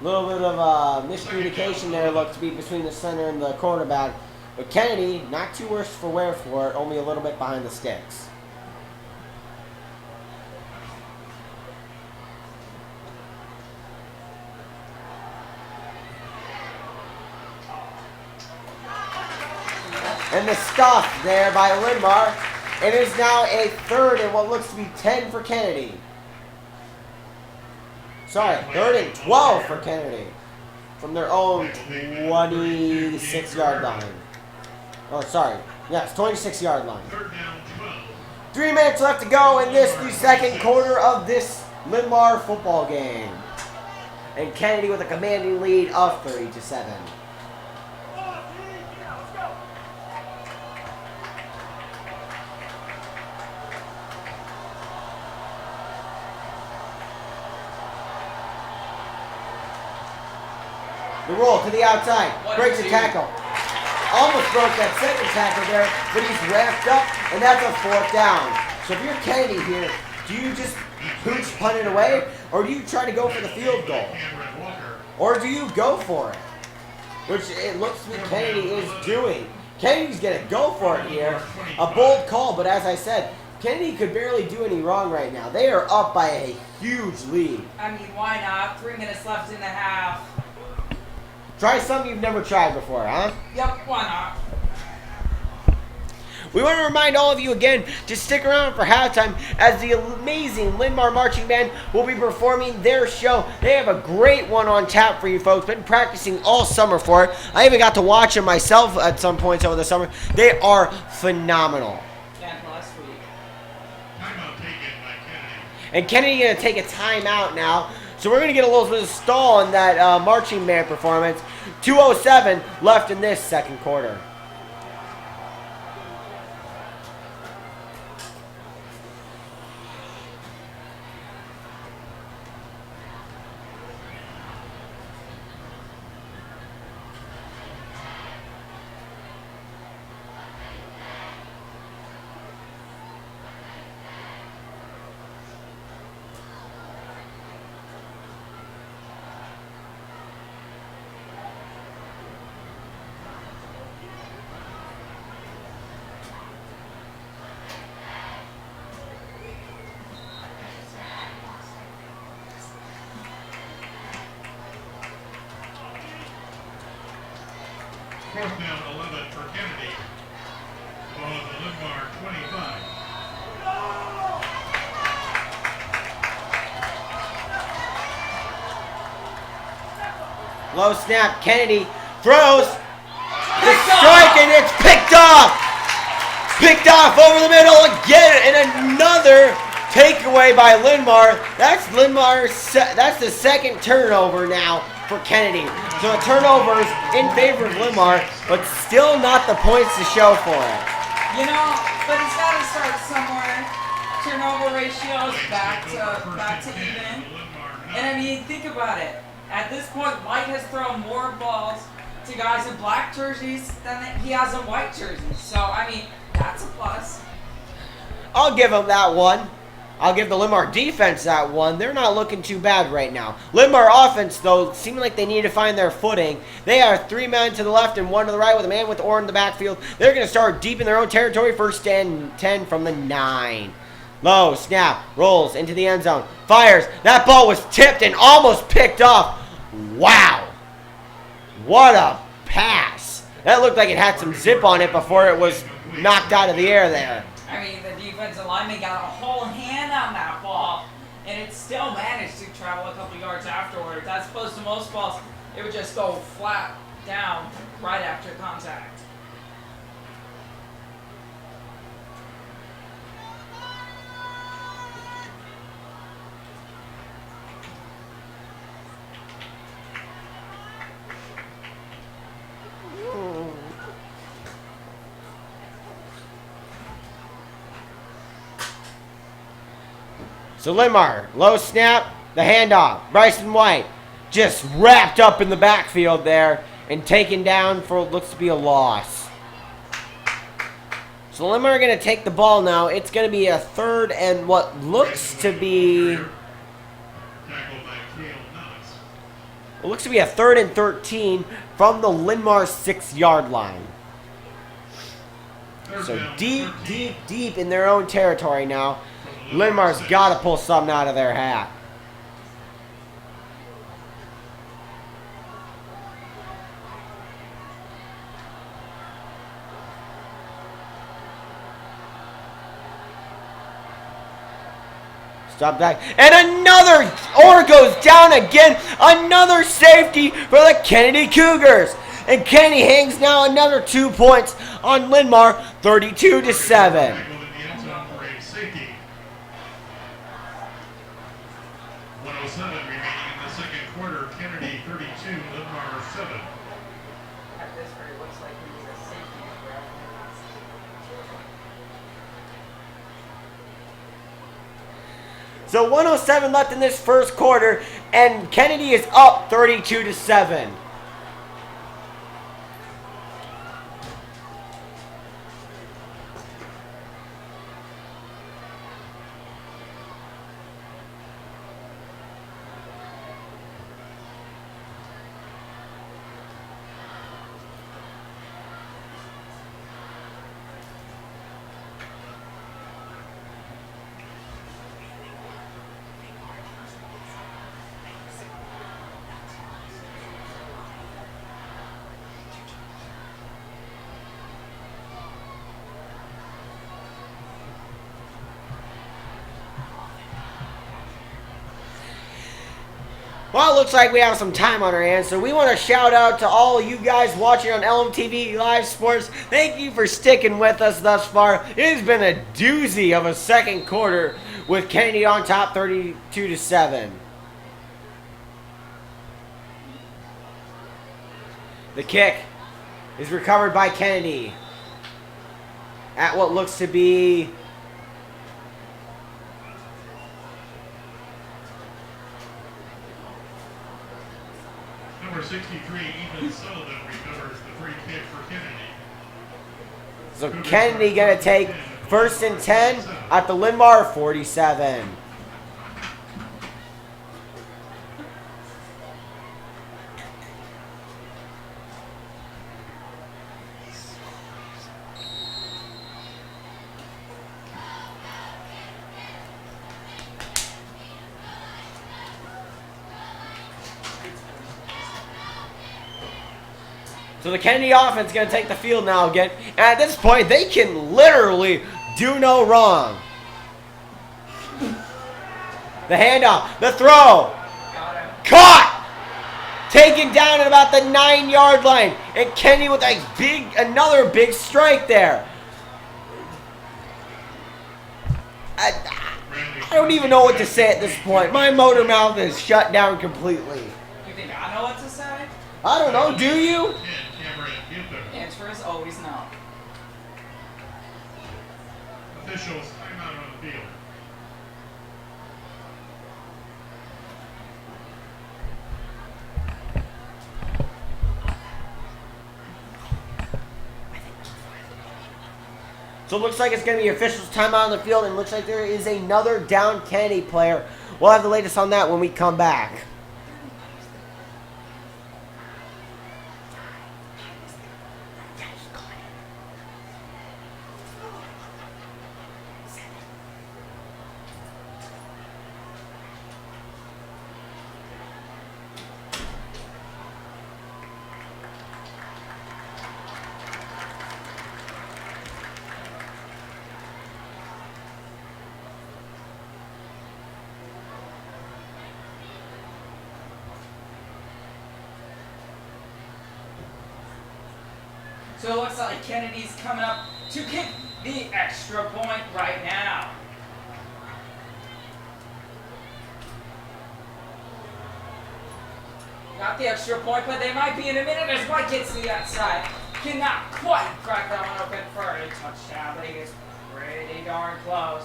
A little bit of miscommunication there looked to be between the center and the cornerback. But Kennedy, not too worse for wear for it, only a little bit behind the sticks. And the stop there by Linn-Mar. It is now a third and what looks to be 10 for Kennedy. Sorry, third and 12 for Kennedy. From their own 26-yard line. Oh, sorry. Yes, 26-yard line. 3 minutes left to go in this, the second quarter of this Linn-Mar football game. And Kennedy with a commanding lead of 30-7. The roll to the outside, breaks a tackle. Almost broke that second tackle there, but he's wrapped up, and that's a fourth down. So if you're Kennedy here, do you just pooch punt it away, or do you try to go for the field goal? Or do you go for it? Which it looks to me Kennedy is doing. Kennedy's going to go for it here. A bold call, but as I said, Kennedy could barely do any wrong right now. They are up by a huge lead. I mean, why not? 3 minutes left in the half. Try something you've never tried before, huh? Yep, why not? We want to remind all of you again to stick around for halftime as the amazing Linn-Mar Marching Band will be performing their show. They have a great one on tap for you folks. Been practicing all summer for it. I even got to watch them myself at some points over the summer. They are phenomenal. And last week. Timeout taken by Kennedy. And Kennedy going to take a timeout now. So we're going to get a little bit of stall in that marching band performance. 2:07 left in this second quarter. Fourth down, 11 for Kennedy. Ball at the Linn-Mar 25. Low snap. Kennedy throws. The Picked off! strike, and it's picked off. Picked off over the middle again, and another takeaway by Linn-Mar. That's Linn-Mar's. That's the second turnover now for Kennedy. So the turnovers in favor of Linn-Mar, but still not the points to show for it. You know, but it's got to start somewhere. Turnover ratios back to even. And I mean, think about it. At this point, White has thrown more balls to guys in black jerseys than he has in white jerseys. So I mean, that's a plus. I'll give him that one. I'll give the Linn-Mar defense that one. They're not looking too bad right now. Linn-Mar offense, though, seem like they need to find their footing. They are 3 men to the left and 1 to the right with a man with Orr in the backfield. They're going to start deep in their own territory. First and 10 from the 9. Low snap, rolls into the end zone, fires. That ball was tipped and almost picked off. Wow. What a pass. That looked like it had some zip on it before it was knocked out of the air there. I mean, the defensive lineman got a whole hand on that ball, and it still managed to travel a couple yards afterwards. As opposed to most balls, it would just go flat down right after contact. So Linn-Mar, low snap, the handoff. Bryson White just wrapped up in the backfield there and taken down for what looks to be a loss. So Linn-Mar are going to take the ball now. It's going to be a third and what looks to be... It looks to be a 3rd and 13 from the Linn-Mar 6-yard line. So deep in their own territory now. Linn-Mar's got to pull something out of their hat. Stop back. And another Orr goes down again. Another safety for the Kennedy Cougars. And Kennedy hangs now another 2 points on Linn-Mar, 32-7. 107 remaining in the second quarter. Kennedy 32, Linn-Mar 7. At this rate, it looks like he was a safety grab. So 107 left in this first quarter, and Kennedy is up 32-7. Well, it looks like we have some time on our hands, so we want to shout out to all you guys watching on LMTV Live Sports. Thank you for sticking with us thus far. It has been a doozy of a second quarter with Kennedy on top 32-7. The kick is recovered by Kennedy at what looks to be... Number 63, Ethan Sullivan, recovers the free kick for Kennedy. So Kennedy going to take 1st and 10 at the Linn-Mar 47. So the Kennedy offense is going to take the field now again. And at this point, they can literally do no wrong. The handoff, the throw. Caught! Taken down at about the 9-yard line. And Kennedy with another big strike there. I don't even know what to say at this point. My motor mouth is shut down completely. You think I know what to say? I don't know, do you? The answer is always no. Officials, timeout on the field. So it looks like it's going to be officials timeout on the field, and it looks like there is another down Kennedy player. We'll have the latest on that when we come back. So it looks like Kennedy's coming up to kick the extra point right now. Got the extra point, but they might be in a minute as White gets to the outside. Cannot quite crack that one open for a touchdown, but he gets pretty darn close.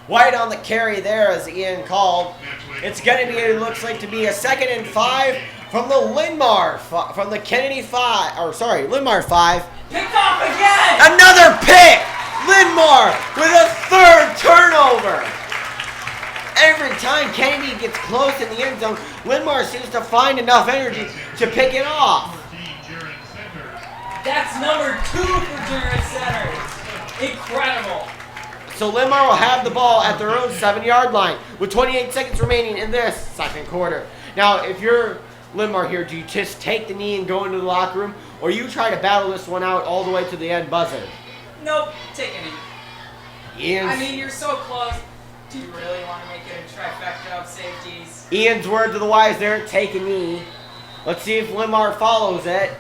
White on the carry there, as Ian called. It's going to be, it looks like to be a 2nd and 5 from the Linn-Mar, from the Kennedy 5, or sorry, Linn-Mar 5. Picked off again! Another pick! Linn-Mar with a 3rd turnover. Every time Kennedy gets close in the end zone, Linn-Mar seems to find enough energy to pick it off. That's number 2 for Jared Cedar. Incredible. So Linn-Mar will have the ball at their own 7-yard line with 28 seconds remaining in this 2nd quarter. Now, if you're Linn-Mar here, do you just take the knee and go into the locker room, or you try to battle this one out all the way to the end buzzer? Nope, take a knee. Ian's, I mean, you're so close. Do you really want to make it a trifecta of safeties? Ian's word to the wise there, take a knee. Let's see if Linn-Mar follows it.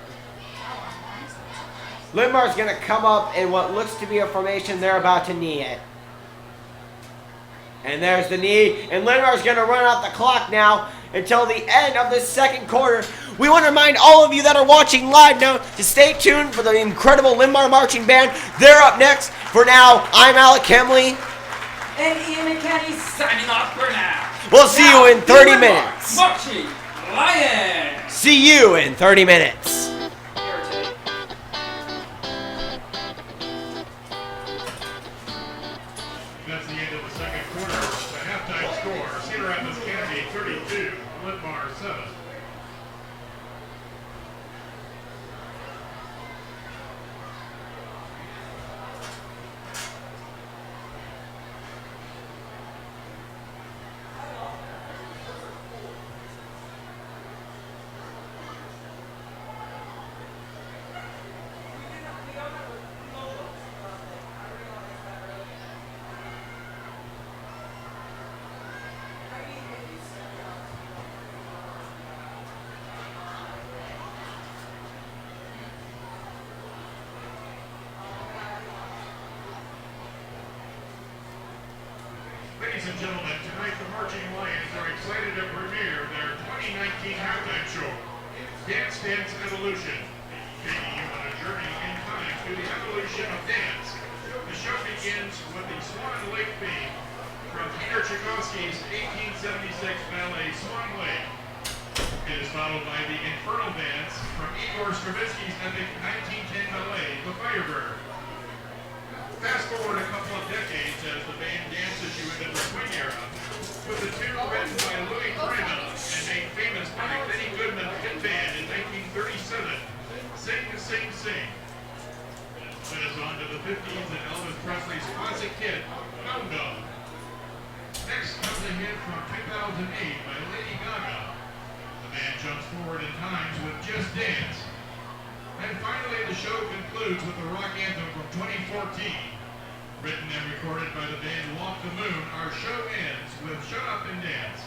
Linn-Mar's going to come up in what looks to be a formation. They're about to knee it. And there's the knee. And Linn-Mar's going to run out the clock now until the end of the 2nd quarter. We want to remind all of you that are watching live now to stay tuned for the incredible Linn-Mar Marching Band. They're up next. For now, I'm Alec Hemley. And Ian McKenney signing off for now. We'll see you in 30 minutes. Marching Lions. See you in 30 minutes. That's the end of the 2nd quarter. The halftime score, Cedar Rapids Kennedy 32, Linn-Mar 7. Ladies and gentlemen, tonight the Marching Lions are excited to premiere their 2019 halftime show, Dance Dance Evolution, taking you on a journey in time through the evolution of dance. The show begins with the Swan Lake theme from Peter Tchaikovsky's 1876 ballet Swan Lake. It is followed by the Infernal Dance from Igor Stravinsky's epic 1910 ballet, The Firebird. Fast forward a couple of decades as the band dances you into the swing era with the tune written by Louis Prima and made famous by the Benny Goodman hit band in 1937, Sing, Sing, Sing. Then it's on to the 50s and Elvis Presley's classic hit, Hound Dog. Next comes a hit from 2008 by Lady Gaga. The band jumps forward in times with Just Dance. And finally, the show concludes with the rock anthem from 2014. Written and recorded by the band Walk the Moon, our show ends with Shut Up and Dance.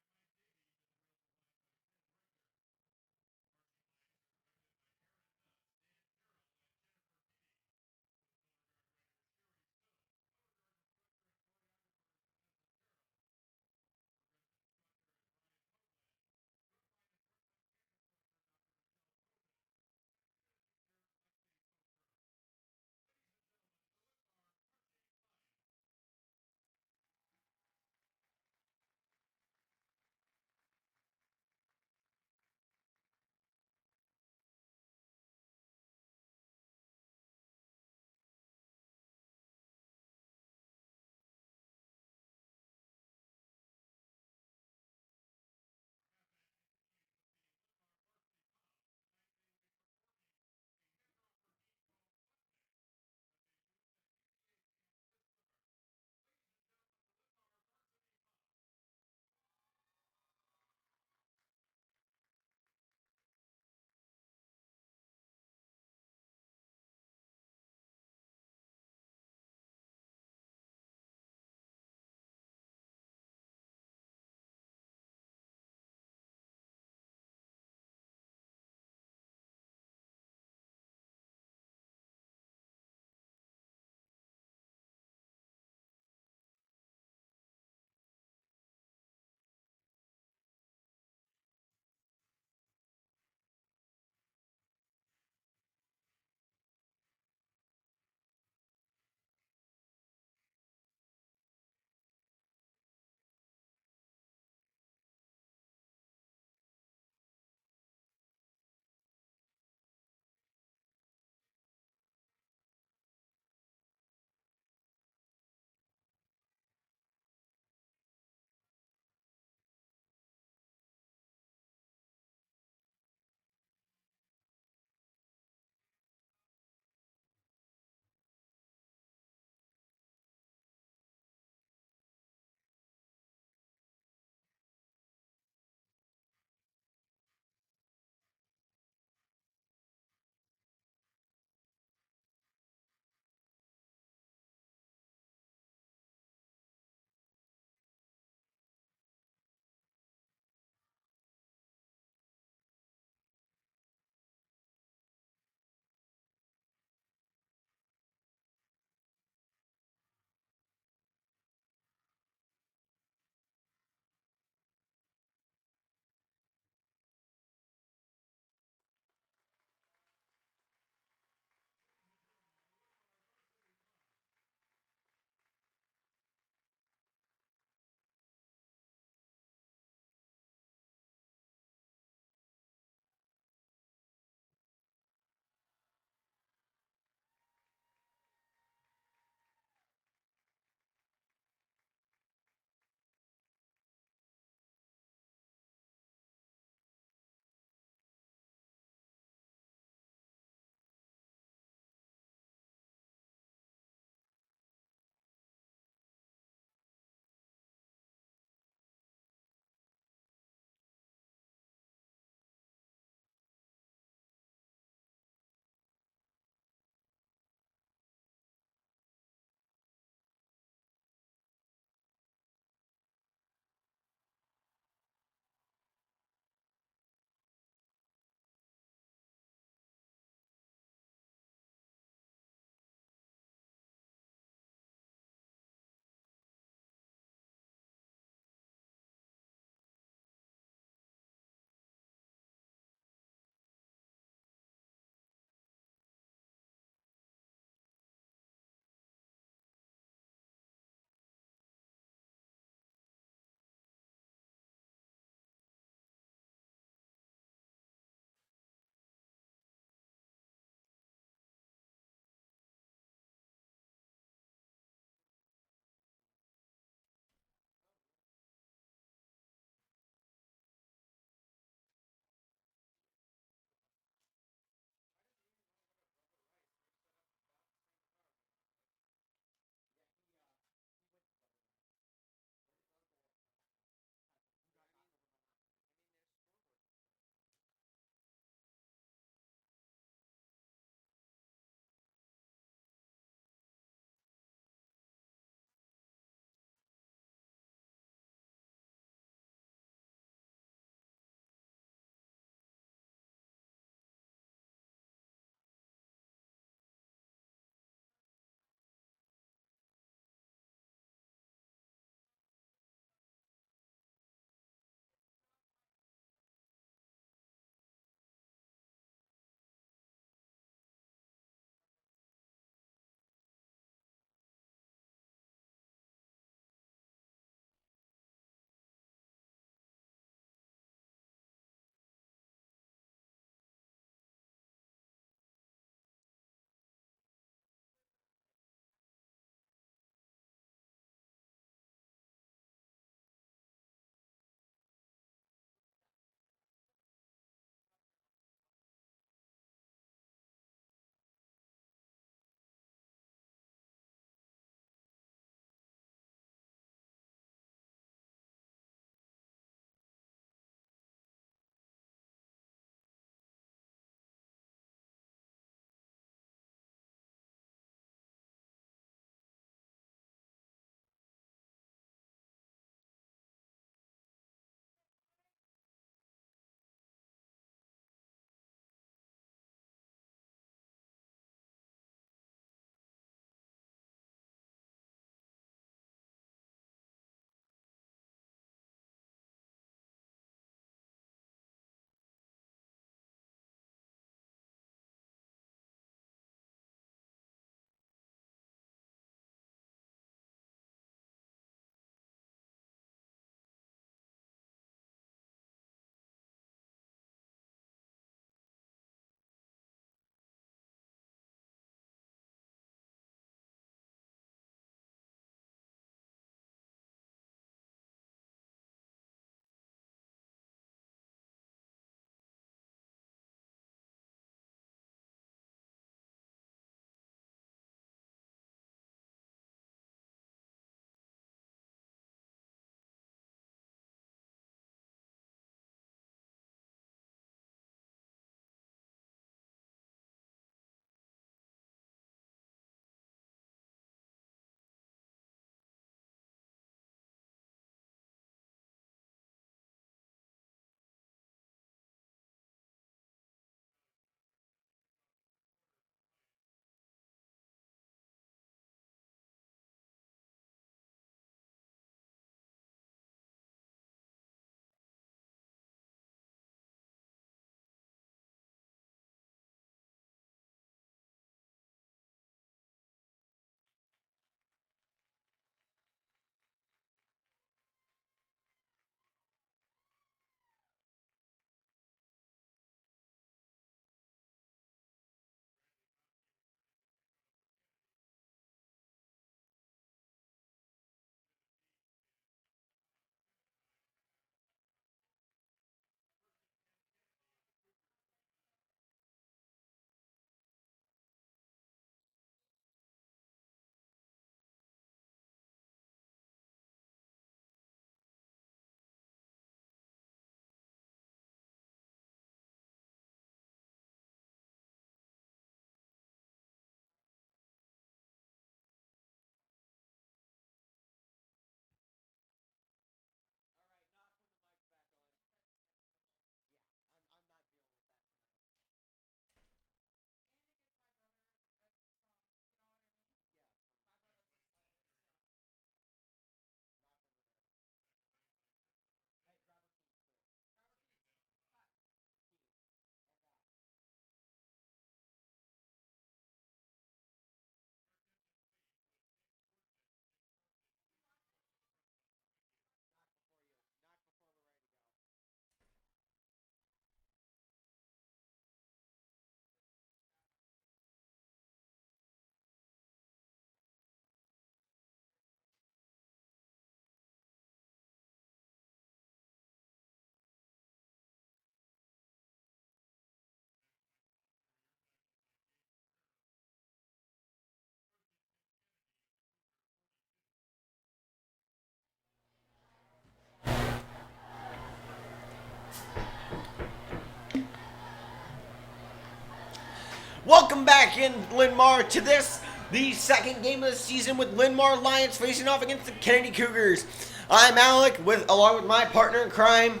Welcome back in Linn-Mar to this, the second game of the season with Linn-Mar Lions facing off against the Kennedy Cougars. I'm Alec, along with my partner in crime,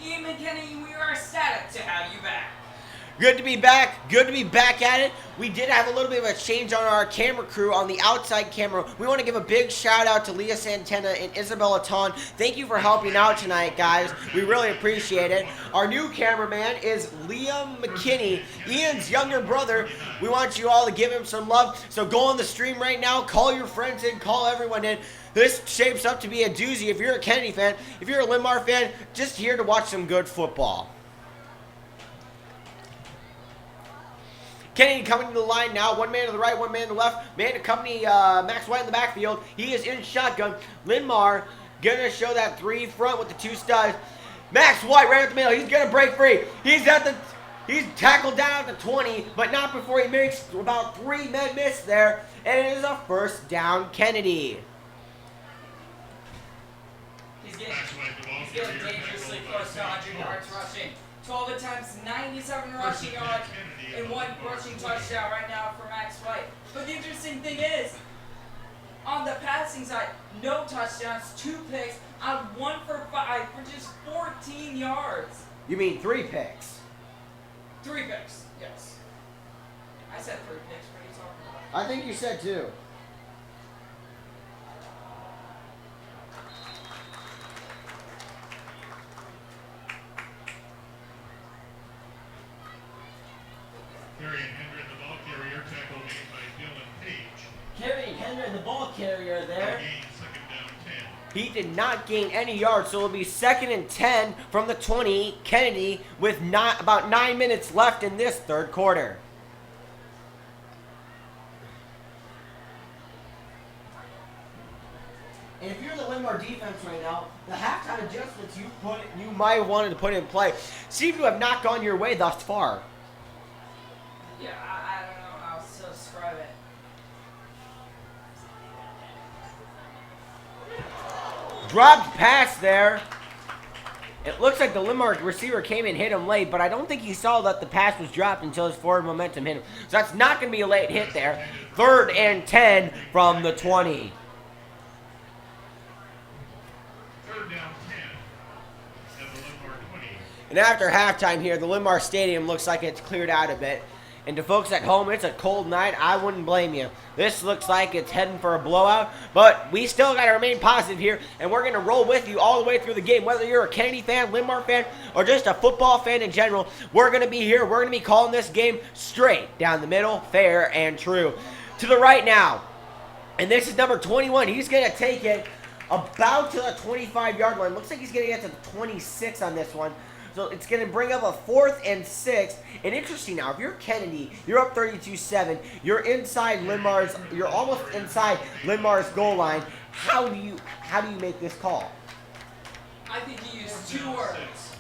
Ian and Kennedy, we are ecstatic to have you back. Good to be back. Good to be back at it. We did have a little bit of a change on our camera crew on the outside camera. We want to give a big shout out to Leah Santana and Isabella Ton. Thank you for helping out tonight, guys. We really appreciate it. Our new cameraman is Liam McKinney, Ian's younger brother. We want you all to give him some love. So go on the stream right now. Call your friends in. Call everyone in. This shapes up to be a doozy if you're a Kennedy fan. If you're a Linn-Mar fan, just here to watch some good football. Kennedy coming to the line now. One man to the right, one man to the left. Man to accompany Max White in the backfield. He is in shotgun. Linn-Mar going to show that three front with the two studs. Max White right at the middle. He's going to break free. He's tackled down at the 20, but not before he makes about 3 men miss there. And it is a first down, Kennedy. He's getting dangerously close to 100 yards rushing. 12 attempts, 97 rushing yards, and 1 rushing touchdown right now for Max White. But the interesting thing is, on the passing side, no touchdowns, 2 picks, on 1 for 5 for just 14 yards. You mean 3 picks? 3 picks, yes. I said 3 picks. What are you talking about? I think you said 2. Carrying Henry, the ball carrier there. He did not gain any yards, so it'll be 2nd and 10 from the 20. Kennedy with about 9 minutes left in this third quarter. And if you're the Linn-Mar defense right now, the halftime adjustments you might have wanted to put in play seem to have not gone your way thus far. Yeah, I don't know how else to describe it. Dropped pass there. It looks like the Linn-Mar receiver came and hit him late, but I don't think he saw that the pass was dropped until his forward momentum hit him. So that's not going to be a late hit there. 3rd and 10 from the 20. 3rd down 10 at the Linn-Mar 20. And after halftime here, the Linn-Mar Stadium looks like it's cleared out a bit. And to folks at home, it's a cold night. I wouldn't blame you. This looks like it's heading for a blowout, but we still got to remain positive here, and we're going to roll with you all the way through the game. Whether you're a Kennedy fan, Linn-Mar fan, or just a football fan in general, we're going to be here. We're going to be calling this game straight down the middle, fair and true. To the right now, and this is number 21. He's going to take it about to the 25-yard line. Looks like he's going to get to the 26 on this one. So it's going to bring up a 4th and 6. And interesting now, if you're Kennedy, you're up 32-7. You're inside Linn-Mar's. You're almost inside Linn-Mar's goal line. How do you make this call? I think you use 2 words.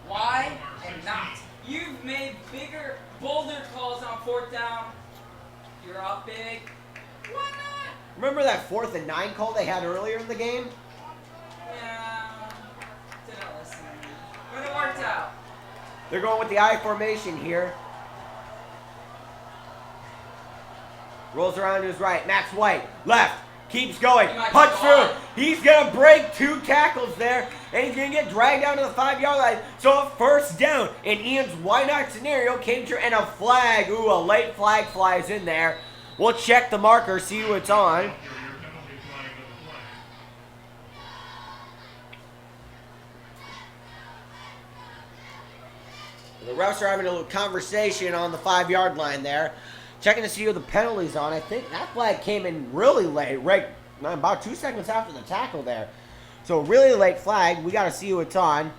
Why and not. You've made bigger, bolder calls on 4th down. You're up big. Why not? Remember that 4th and 9 call they had earlier in the game? Yeah. Didn't listen. But it worked out. They're going with the I formation here. Rolls around to his right. Max White, left. Keeps going. Punch through. He's going to break 2 tackles there. And he's going to get dragged down to the 5-yard line. So a first down. And Ian's why not scenario came true. And a flag. Ooh, a late flag flies in there. We'll check the marker, see who it's on. The refs are having a little conversation on the 5-yard line there. Checking to see who the penalty's on. I think that flag came in really late, right about 2 seconds after the tackle there. So really late flag. We got to see who it's on.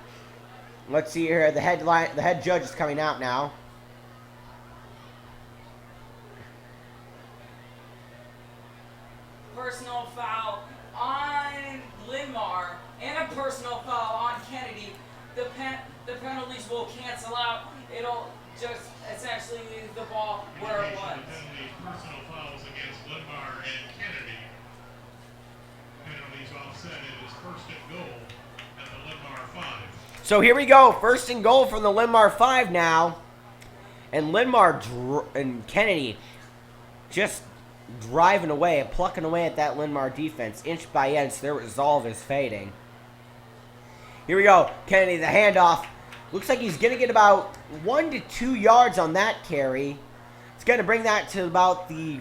Let's see here. The head judge is coming out now. Personal foul on Linn-Mar and a personal foul on Kennedy. The penalties will cancel out. It'll just essentially leave the ball where it was. Personal fouls against Linn-Mar and Kennedy. Penalties offset. It is 1st and goal at the Linn-Mar 5. So here we go. 1st and goal from the Linn-Mar 5 now. And Linn-Mar and Kennedy just driving away and plucking away at that Linn-Mar defense inch by inch. Their resolve is fading. Here we go. Kennedy, the handoff. Looks like he's going to get about 1 to 2 yards on that carry. It's going to bring that to about the...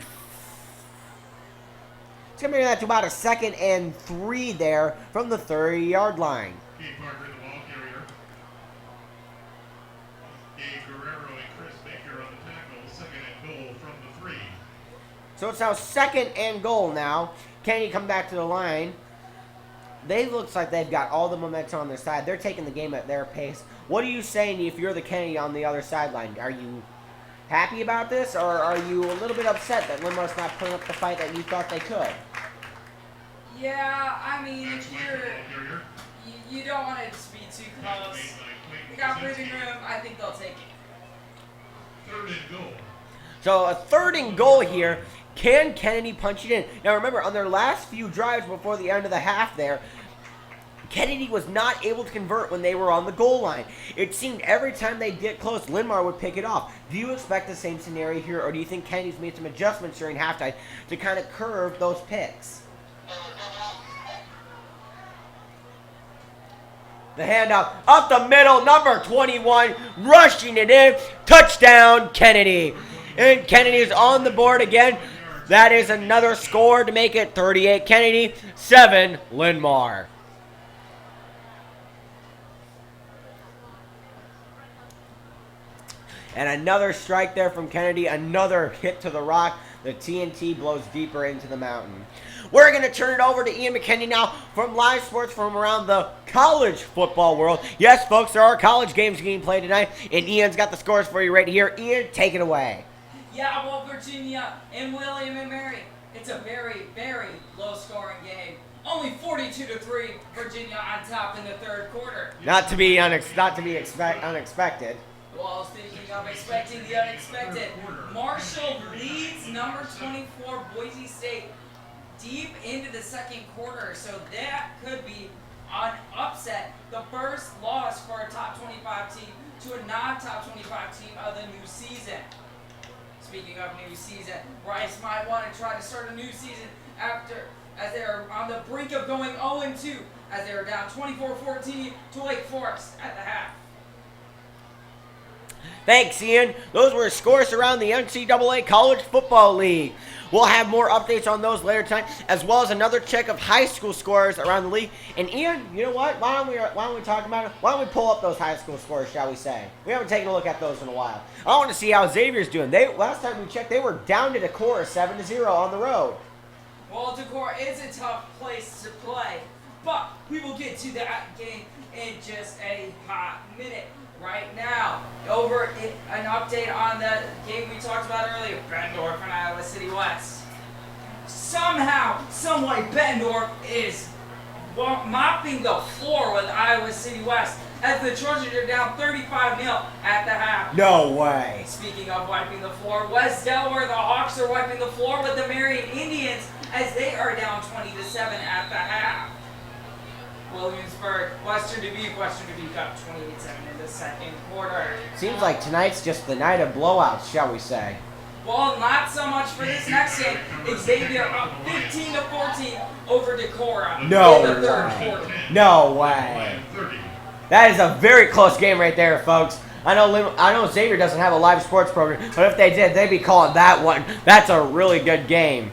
It's going to bring that to about a 2nd and 3 there from the 30-yard line. Gabe Parker, the ball carrier. Gabe Guerrero and Chris Baker on the tackle. 2nd and goal from the 3. So it's now 2nd and goal now. Kennedy come back to the line. They looks like they've got all the momentum on their side. They're taking the game at their pace. What are you saying if you're the Kennedy on the other sideline? Are you happy about this, or are you a little bit upset that Linn-Mar's not putting up the fight that you thought they could? Yeah, I mean, if you don't want it to be too close. They got breathing room. I think they'll take it. 3rd and goal. So a 3rd and goal here. Can Kennedy punch it in? Now remember, on their last few drives before the end of the half there, Kennedy was not able to convert when they were on the goal line. It seemed every time they get close, Linn-Mar would pick it off. Do you expect the same scenario here, or do you think Kennedy's made some adjustments during halftime to kind of curve those picks? The handoff up the middle, number 21, rushing it in, touchdown Kennedy. And Kennedy is on the board again. That is another score to make it 38 Kennedy, 7 Linn-Mar. And another strike there from Kennedy, another hit to the rock. The TNT blows deeper into the mountain. We're going to turn it over to Ian McKinney now from live sports from around the college football world. Yes, folks, there are college games being played tonight, and Ian's got the scores for you right here. Ian, take it away. Yeah, well, Virginia and William and Mary, it's a very, very low-scoring game. Only 42-3, Virginia on top in the 3rd quarter. Not to be unexpected. Well, speaking of expecting the unexpected, Marshall leads number 24 Boise State deep into the 2nd quarter, so that could be an upset. The first loss for a top 25 team to a non-top 25 team of the new season. Speaking of new season, Rice might want to try to start a new season as they're on the brink of going 0-2 as they are down 24-14 to Lake Forest at the half. Thanks, Ian. Those were scores around the NCAA College Football League. We'll have more updates on those later tonight, as well as another check of high school scores around the league. And Ian, you know what? Why don't we talk about it? Why don't we pull up those high school scores, shall we say? We haven't taken a look at those in a while. I want to see how Xavier's doing. Last time we checked, they were down to Decorah 7-0 on the road. Well, Decorah is a tough place to play, but we will get to that game in just a hot minute. Right now, an update on the game we talked about earlier, Bettendorf and Iowa City West. Somehow, someway, Bettendorf is mopping the floor with Iowa City West as the Trojans are down 35-0 at the half. No way. Speaking of wiping the floor, West Delaware, the Hawks are wiping the floor with the Marion Indians as they are down 20-7 at the half. Williamsburg, Western Dubuque up 28-7 in the 2nd quarter. Seems like tonight's just the night of blowouts, shall we say. Well, not so much for this next game. Xavier up 15-14 over Decorah No in the 3rd way. quarter. No way. That is a very close game right there, folks. I know Xavier doesn't have a live sports program, but if they did, they'd be calling that one. That's a really good game.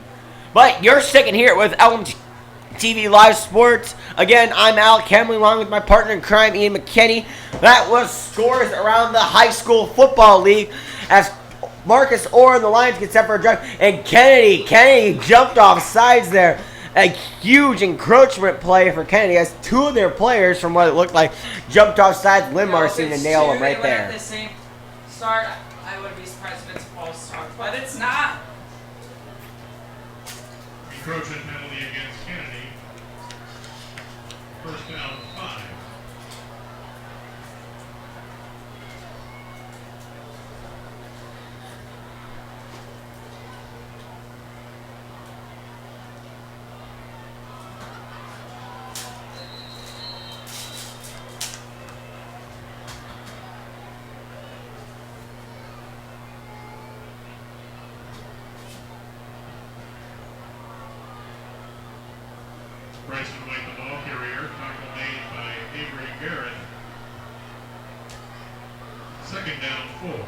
But you're sticking here with LMTV Live Sports. Again, I'm Al Kemley, along with my partner in crime, Ian McKinney. That was scores around the high school football league as Marcus Orr and the Lions get set for a drive. And Kennedy jumped off sides there. A huge encroachment play for Kennedy as 2 of their players, from what it looked like, jumped off sides. Linn-Mar seemed to nail him right there. At the same start, I wouldn't be surprised if it's a false start, but it's not. Encroachment penalty against Kennedy. First down, 5. Bryson White, the ball carrier. Tackle made by Avery Garrett. Second down, 4.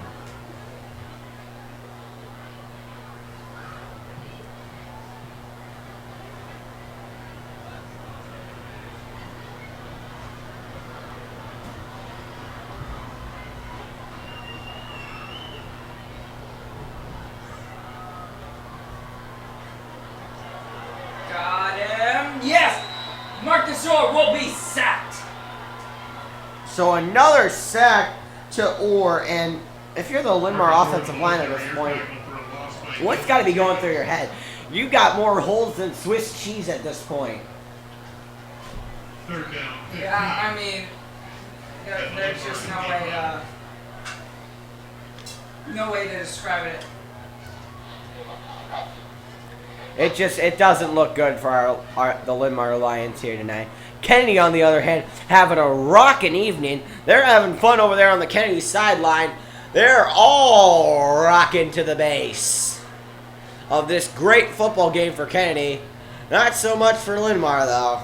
Got him. Yes! Marcus Orr will be sacked. So another sack to Orr, and if you're the Linn-Mar offensive line at this point, what's got to be going through your head? You got more holes than Swiss cheese at this point. Third down, 15. Yeah, I mean, there's just no way to describe it. It doesn't look good for the Linn-Mar Lions here tonight. Kennedy, on the other hand, having a rocking evening. They're having fun over there on the Kennedy sideline. They're all rocking to the bass of this great football game for Kennedy. Not so much for Linn-Mar, though.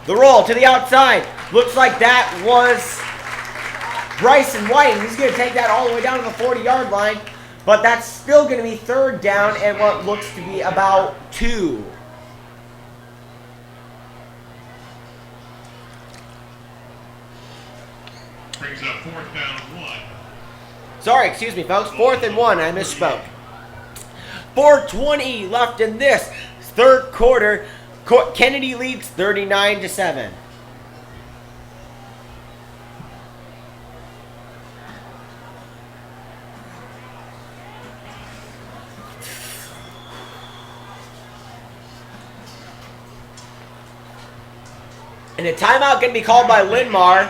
The roll to the outside. Looks like that was Bryson White. He's going to take that all the way down to the 40-yard line. But that's still going to be third down and what looks to be about 2. Brings up fourth down, 1. Sorry, excuse me, folks. 4th and 1. I misspoke. 4:20 left in this third quarter. Kennedy leads 39-7. And a timeout can be called by Linn-Mar.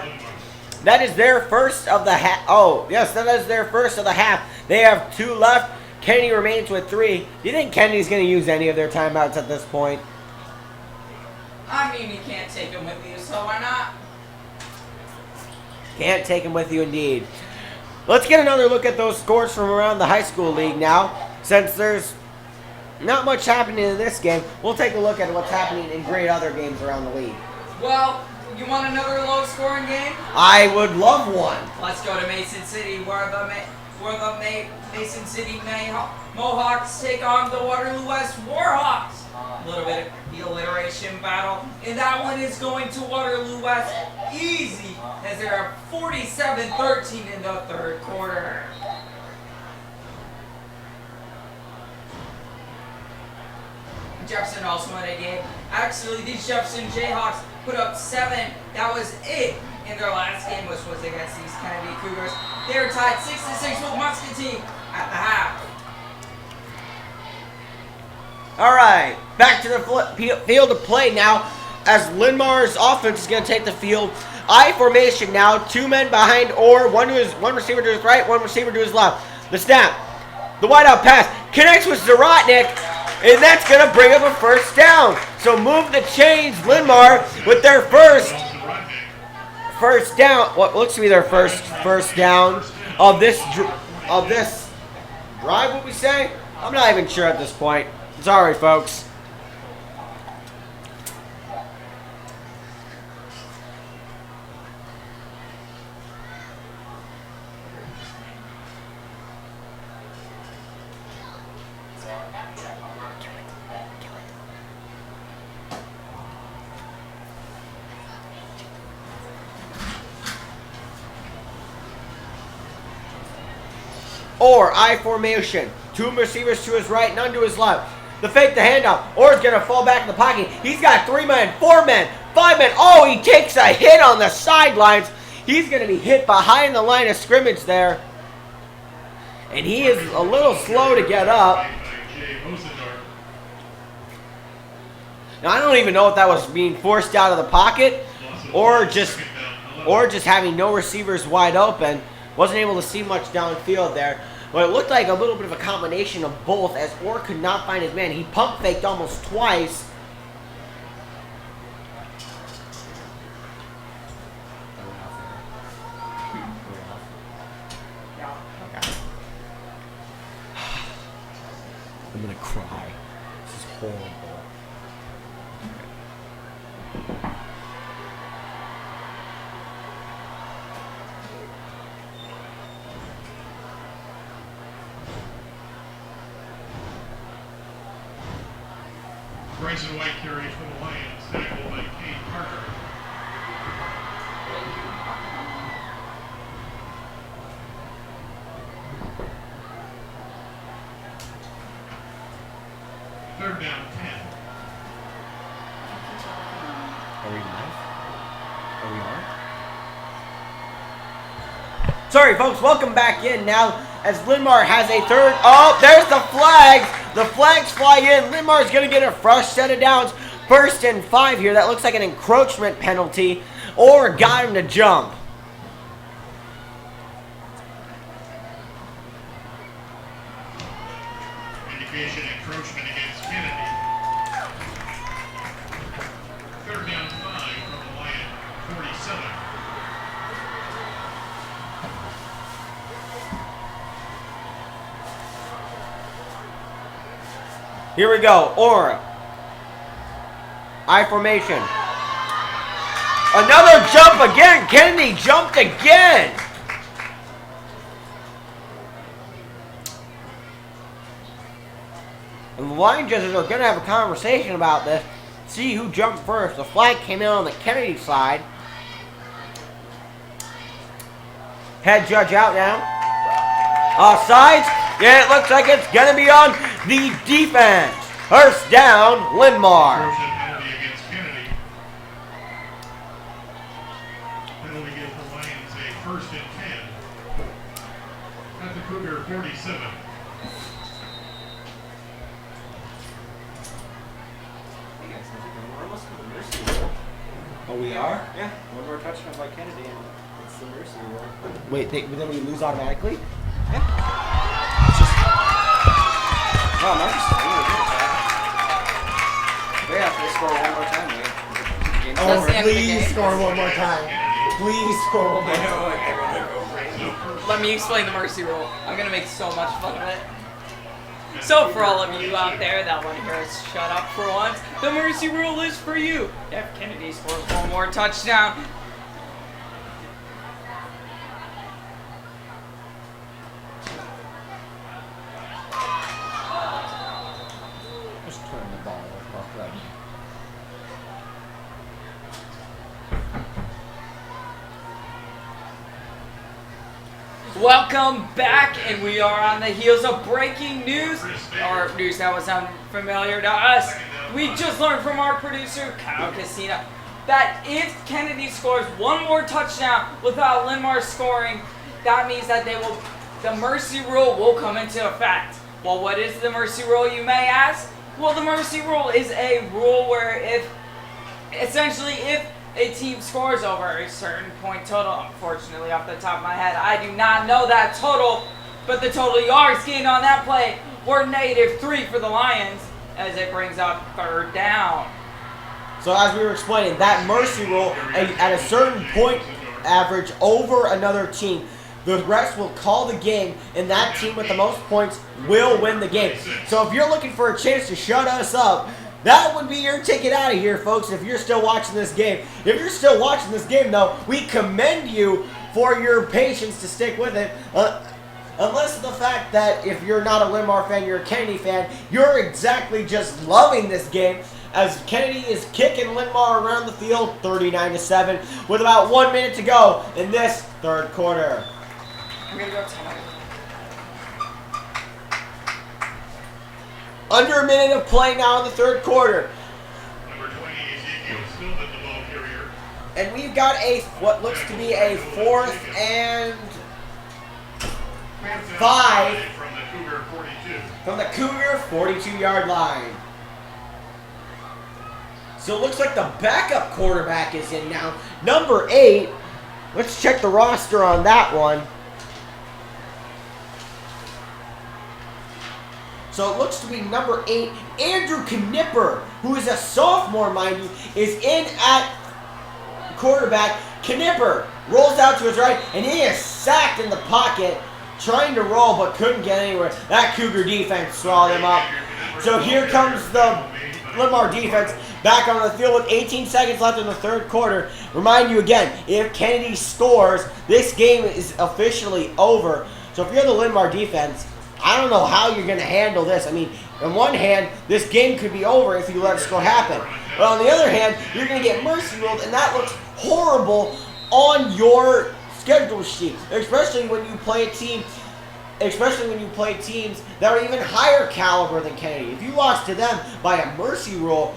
That is their first of the half. Oh, yes, that is their first of the half. They have 2 left. Kennedy remains with 3. Do you think Kennedy's going to use any of their timeouts at this point? I mean, you can't take them with you, so why not? Can't take them with you, indeed. Let's get another look at those scores from around the high school league now. Since there's not much happening in this game, we'll take a look at what's happening in great other games around the league. Well, you want another low-scoring game? I would love one. Let's go to Mason City, where the Mason City Mohawks take on the Waterloo West Warhawks. A little bit of the alliteration battle, and that one is going to Waterloo West easy, as they're up 47-13 in the third quarter. Jefferson also won a game. Actually, these Jefferson Jayhawks put up 7. That was it in their last game, which was against these Kennedy Cougars. They were tied 6-6 with Muscatine at the half. All right, back to the field of play now, as Linn-Mar's offense is going to take the field. I formation now, 2 men behind Orr, one receiver to his right, 1 receiver to his left. The snap, the wideout pass connects with Zarotnik, and that's going to bring up a first down. So move the chains, Linn-Mar, with their first down. What looks to be their first down of this drive. Would we say? I'm not even sure at this point. Sorry, folks. Or I formation. 2 receivers to his right, none to his left. The fake, the handoff. Orr's going to fall back in the pocket. He's got 3 men, 4 men, 5 men. Oh, he takes a hit on the sidelines. He's going to be hit behind the line of scrimmage there. And he is a little slow to get up. Now, I don't even know if that was being forced out of the pocket or just having no receivers wide open. Wasn't able to see much downfield there. But it looked like a little bit of a combination of both, as Orr could not find his man. He pump faked almost twice. I'm gonna cry. This is horrible. Bryson White carries for the Lions, tackled by Kate Parker. Third down, 10. Are we live? Are we on? Sorry, folks. Welcome back in now as Linn-Mar has a third. Oh, there's the flags. The flags fly in. Linn-Mar's going to get a fresh set of downs. 1st and 5 here. That looks like an encroachment penalty or got him to jump. Indication encroachment against Kennedy. Third down, 5 from the Lion, 47. Here we go. Aura. I formation. Another jump again. Kennedy jumped again. And the line judges are going to have a conversation about this. See who jumped first. The flag came in on the Kennedy side. Head judge out now. Offsides. Yeah, it looks like it's going to be on the defense. First down, Linn-Mar. Encroachment penalty against Kennedy. Penalty gives the Lions a 1st and 10. At the Cougar 47. Oh, we are? Yeah, one more touchdown by Kennedy, and it's the mercy rule. Wait, then we lose automatically? Yeah. It's just. No, I'm not just saying we do that. They have to score one more time, right? Game's That's over. the end of the Please game. score one more time. Please score one more I know, time. like, I wanna go crazy. Let me explain the mercy rule. I'm gonna make so much fun of it. So for all of you out there that want to hear us shut up for once, the mercy rule is for you. If Kennedy scores one more touchdown, Just turn the ball off right. welcome back, and we are on the heels of breaking news, or news that was unfamiliar to us. We just learned from our producer, Kyle Casino, that if Kennedy scores one more touchdown without Linn-Mar scoring, that means that the mercy rule will come into effect. Well, what is the mercy rule, you may ask? Well, the mercy rule is a rule where if a team scores over a certain point total, unfortunately off the top of my head, I do not know that total, but the total yards gained on that play were -3 for the Lions, as it brings up 3rd down. So as we were explaining, that mercy rule at a certain point average over another team, the refs will call the game, and that team with the most points will win the game. So if you're looking for a chance to shut us up, that would be your ticket out of here, folks, if you're still watching this game. If you're still watching this game, though, we commend you for your patience to stick with it. Unless the fact that if you're not a Linn-Mar fan, you're a Kennedy fan, you're exactly just loving this game as Kennedy is kicking Linn-Mar around the field 39-7 with about 1 minute to go in this 3rd quarter. I'm going to go tonight. Under a minute of play now in the 3rd quarter. Number 20, Ezekiel Stillman, the ball carrier. And we've got what looks to be a 4th and 5 From the Cougar 42. from the Cougar 42-yard line. So it looks like the backup quarterback is in now. Number 8. Let's check the roster on that one. So it looks to be number 8, Andrew Knipper, who is a sophomore, mind you, is in at quarterback. Knipper rolls out to his right, and he is sacked in the pocket, trying to roll but couldn't get anywhere. That Cougar defense swallowed him up. So here comes the Linn-Mar defense back on the field with 18 seconds left in the third quarter. Remind you again, if Kennedy scores, this game is officially over. So if you're the Linn-Mar defense, I don't know how you're going to handle this. I mean, on one hand, this game could be over if you let a score happen. But on the other hand, you're going to get mercy ruled, and that looks horrible on your schedule sheet, especially when you play teams that are even higher caliber than Kennedy. If you lost to them by a mercy rule,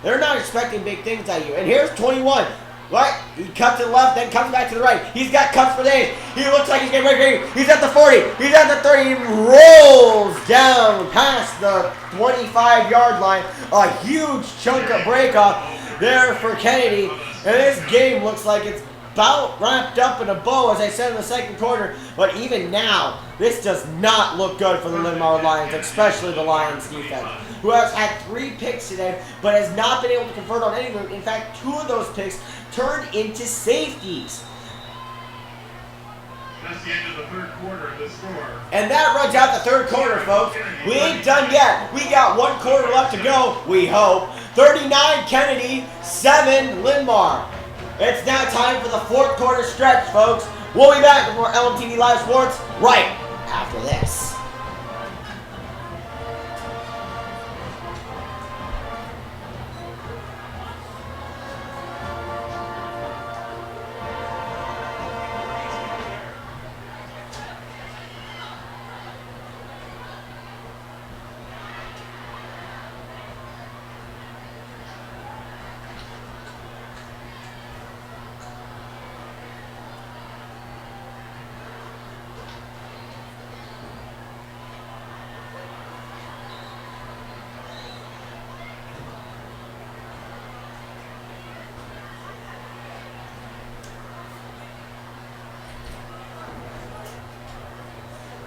they're not expecting big things out of you. And here's 21. Right? He cuts to the left, then comes back to the right. He's got cuts for days. He looks like he's getting ready. He's at the 40. He's at the 30. He rolls down past the 25-yard line. A huge chunk of breakoff there for Kennedy. And this game looks like it's about wrapped up in a bow, as I said in the second quarter. But even now, this does not look good for the Linn-Mar Lions, especially the Lions defense, who has had 3 picks today, but has not been able to convert on any of them. In fact, 2 of those picks turned into safeties. That's the end of the third quarter, the score. And that runs out the third quarter, folks. We ain't done yet. We got 1 quarter left to go, we hope. 39 Kennedy, 7 Linn-Mar. It's now time for the fourth quarter stretch, folks. We'll be back with more LMTV Live Sports right after this.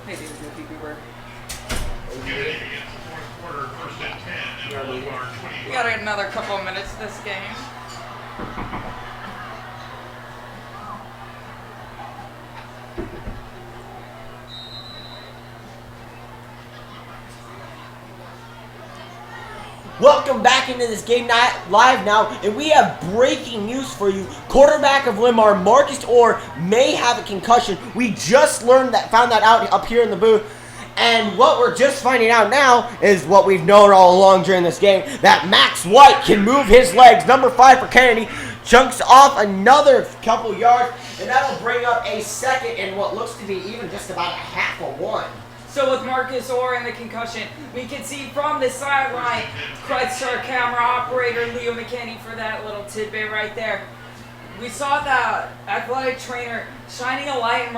Maybe it was a pee-pee word. Kennedy begins the fourth quarter, 1st and 10, and Linn-Mar 25. We got another couple of minutes of this game. Welcome back into this game live now, and we have breaking news for you. Quarterback of Linn-Mar, Marcus Orr, may have a concussion. We just found that out up here in the booth. And what we're just finding out now is what we've known all along during this game, that Max White can move his legs. Number 5 for Kennedy chunks off another couple yards, and that'll bring up a second and what looks to be even just about a half a 1. So with Marcus Orr and the concussion, we can see from the sideline, credits to our camera operator, Leo McKinney, for that little tidbit right there. We saw the athletic trainer shining a light in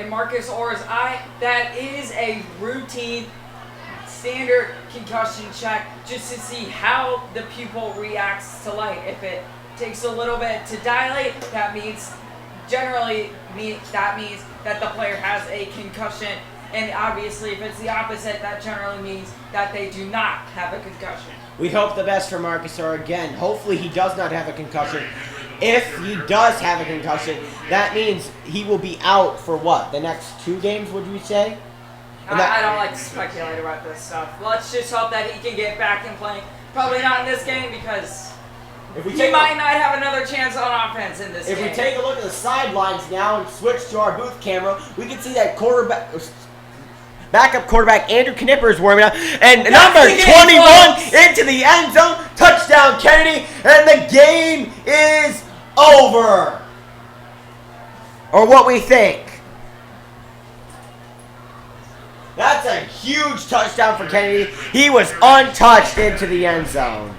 Marcus Orr's eye. That is a routine, standard concussion check just to see how the pupil reacts to light. If it takes a little bit to dilate, that means that the player has a concussion. And obviously, if it's the opposite, that generally means that they do not have a concussion. We hope the best for Marcus Orr again. Hopefully he does not have a concussion. If he does have a concussion, that means he will be out for what? The next 2 games, would you say? I don't like to speculate about this stuff. Let's just hope that he can get back and playing. Probably not in this game because he might not have another chance on offense in this game. If we take a look at the sidelines now and switch to our booth camera, we can see that backup quarterback Andrew Knipper is warming up. And number 21 into the end zone. Touchdown, Kennedy. And the game is over. Or what we think. That's a huge touchdown for Kennedy. He was untouched into the end zone.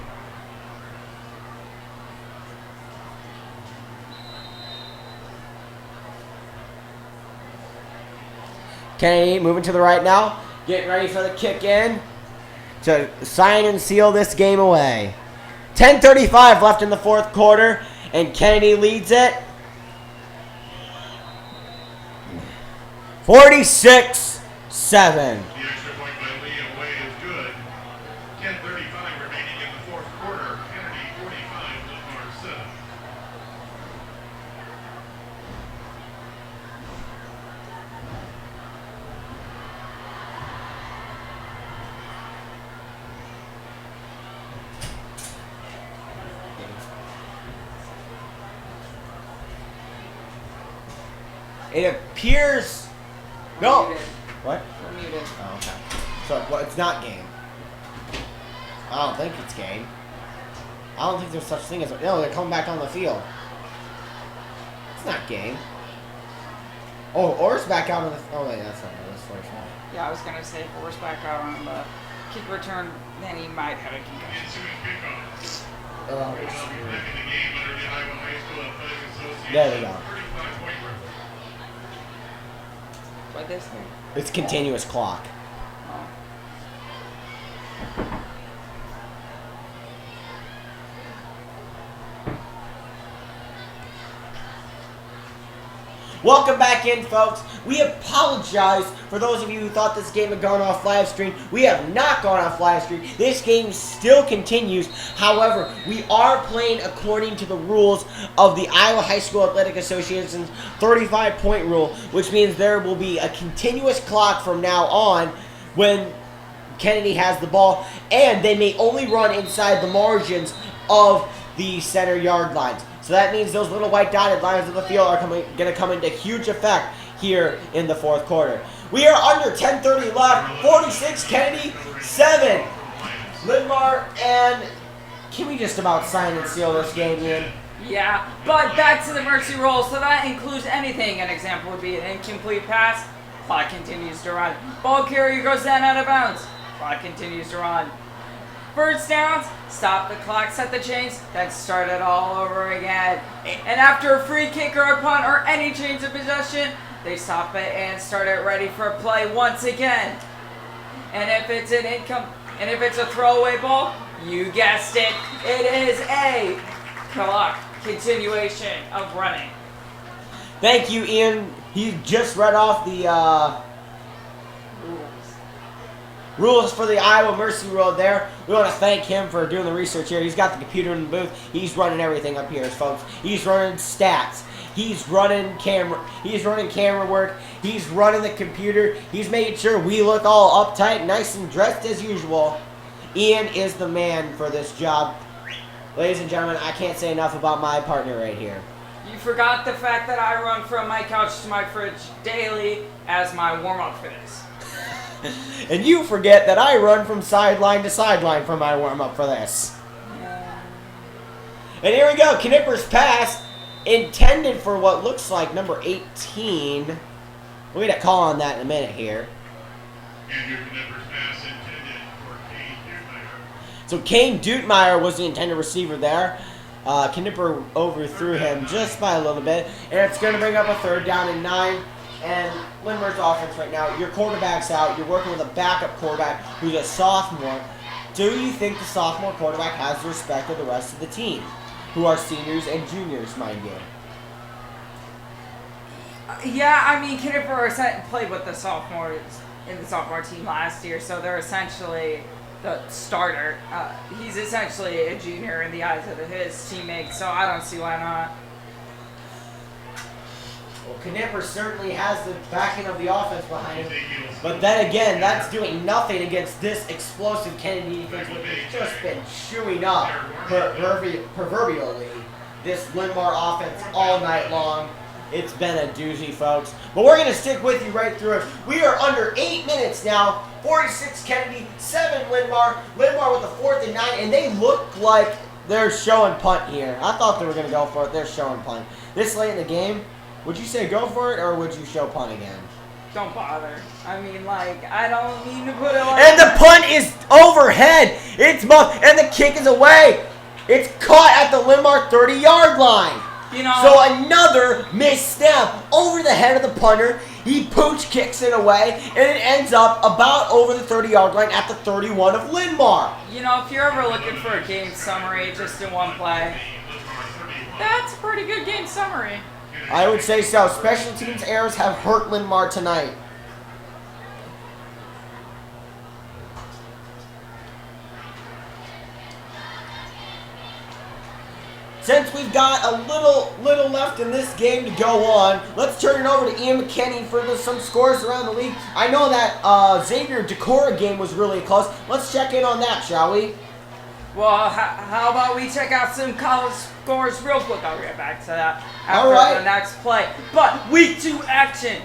Kennedy moving to the right now, getting ready for the kick in to sign and seal this game away. 10:35 left in the fourth quarter, and Kennedy leads it 46-7. The extra point by Lee away is good. 10:35 remaining in the fourth quarter. Kennedy 45, Linn-Mar 7. It appears. No. Muted. What? We're muted. Oh, okay. So, well, it's not game. I don't think it's game. I don't think there's such thing as. No, they're coming back on the field. It's not game. Oh, Orr's back out on the. Oh, wait, that's not. That's 45. Yeah, I was gonna say if Orr's back out on the kick return, then he might have a concussion. Ensuing kickoff. Oh, Back in the game under the Iowa High School Athletic Association. there we go. 35-point run. But this. It's continuous clock. Oh. Welcome back in, folks. We apologize for those of you who thought this game had gone off live stream. We have not gone off live stream. This game still continues. However, we are playing according to the rules of the Iowa High School Athletic Association's 35-point rule, which means there will be a continuous clock from now on when Kennedy has the ball, and they may only run inside the margins of the center yard lines. So that means those little white dotted lines of the field are going to come into huge effect here in the fourth quarter. We are under 10:30 left. 46 Kennedy, 7 Linn-Mar, and can we just about sign and seal this game, Ian? Yeah, but back to the mercy roll, so that includes anything. An example would be an incomplete pass. Clock continues to run. Ball carrier goes down out of bounds. Clock continues to run. First downs, stop the clock, set the chains, then start it all over again. And after a free kick or a punt or any change of possession, they stop it and start it ready for a play once again. And if it's a throwaway ball, you guessed it, it is a clock continuation of running. Thank you, Ian. He just read off the rules for the Iowa Mercy Rule there. We want to thank him for doing the research here. He's got the computer in the booth. He's running everything up here, folks. He's running stats. He's running camera work. He's running the computer. He's making sure we look all uptight, nice and dressed as usual. Ian is the man for this job. Ladies and gentlemen, I can't say enough about my partner right here. You forgot the fact that I run from my couch to my fridge daily as my warm-up for this. And you forget that I run from sideline to sideline for my warm-up for this. And here we go. Knipper's pass intended for what looks like number 18. We'll get a call on that in a minute here. Andrew Knipper's pass intended for Kane Dudemeyer. So Kane Dudemeyer was the intended receiver there. Knipper overthrew him just by a little bit. And it's going to bring up a 3rd down and 9. And Linn-Mar's offense right now, your quarterback's out. You're working with a backup quarterback who's a sophomore. Do you think the sophomore quarterback has the respect of the rest of the team, who are seniors and juniors, mind you? Yeah, I mean, Kennedy played with the sophomores in the sophomore team last year, so they're essentially the starter. He's essentially a junior in the eyes of his teammates, so I don't see why not. Well, Knipper certainly has the backing of the offense behind him. But then again, that's doing nothing against this explosive Kennedy defense, which has just been chewing up proverbially this Linn-Mar offense all night long. It's been a doozy, folks. But we're going to stick with you right through it. We are under 8 minutes now. 46 Kennedy, 7 Linn-Mar. Linn-Mar with the 4th and 9, and they look like they're showing punt here. I thought they were going to go for it. They're showing punt. This late in the game, would you say go for it, or would you show punt again? Don't bother. I mean, like, I don't mean to put it like... And the punt is overhead. It's muffed, and the kick is away. It's caught at the Linn-Mar 30-yard line. You know... So another missed snap over the head of the punter. He pooch kicks it away, and it ends up about over the 30-yard line at the 31 of Linn-Mar. You know, if you're ever looking for a game summary just in one play, that's a pretty good game summary. I would say so. Special teams errors have hurt Linn-Mar tonight. Since we've got a little left in this game to go on, let's turn it over to Ian McKinney for some scores around the league. I know that Xavier Decorah game was really close. Let's check in on that, shall we? Well, how about we check out some college scores real quick? I'll get back to that after All right. the next play. But week 2 action.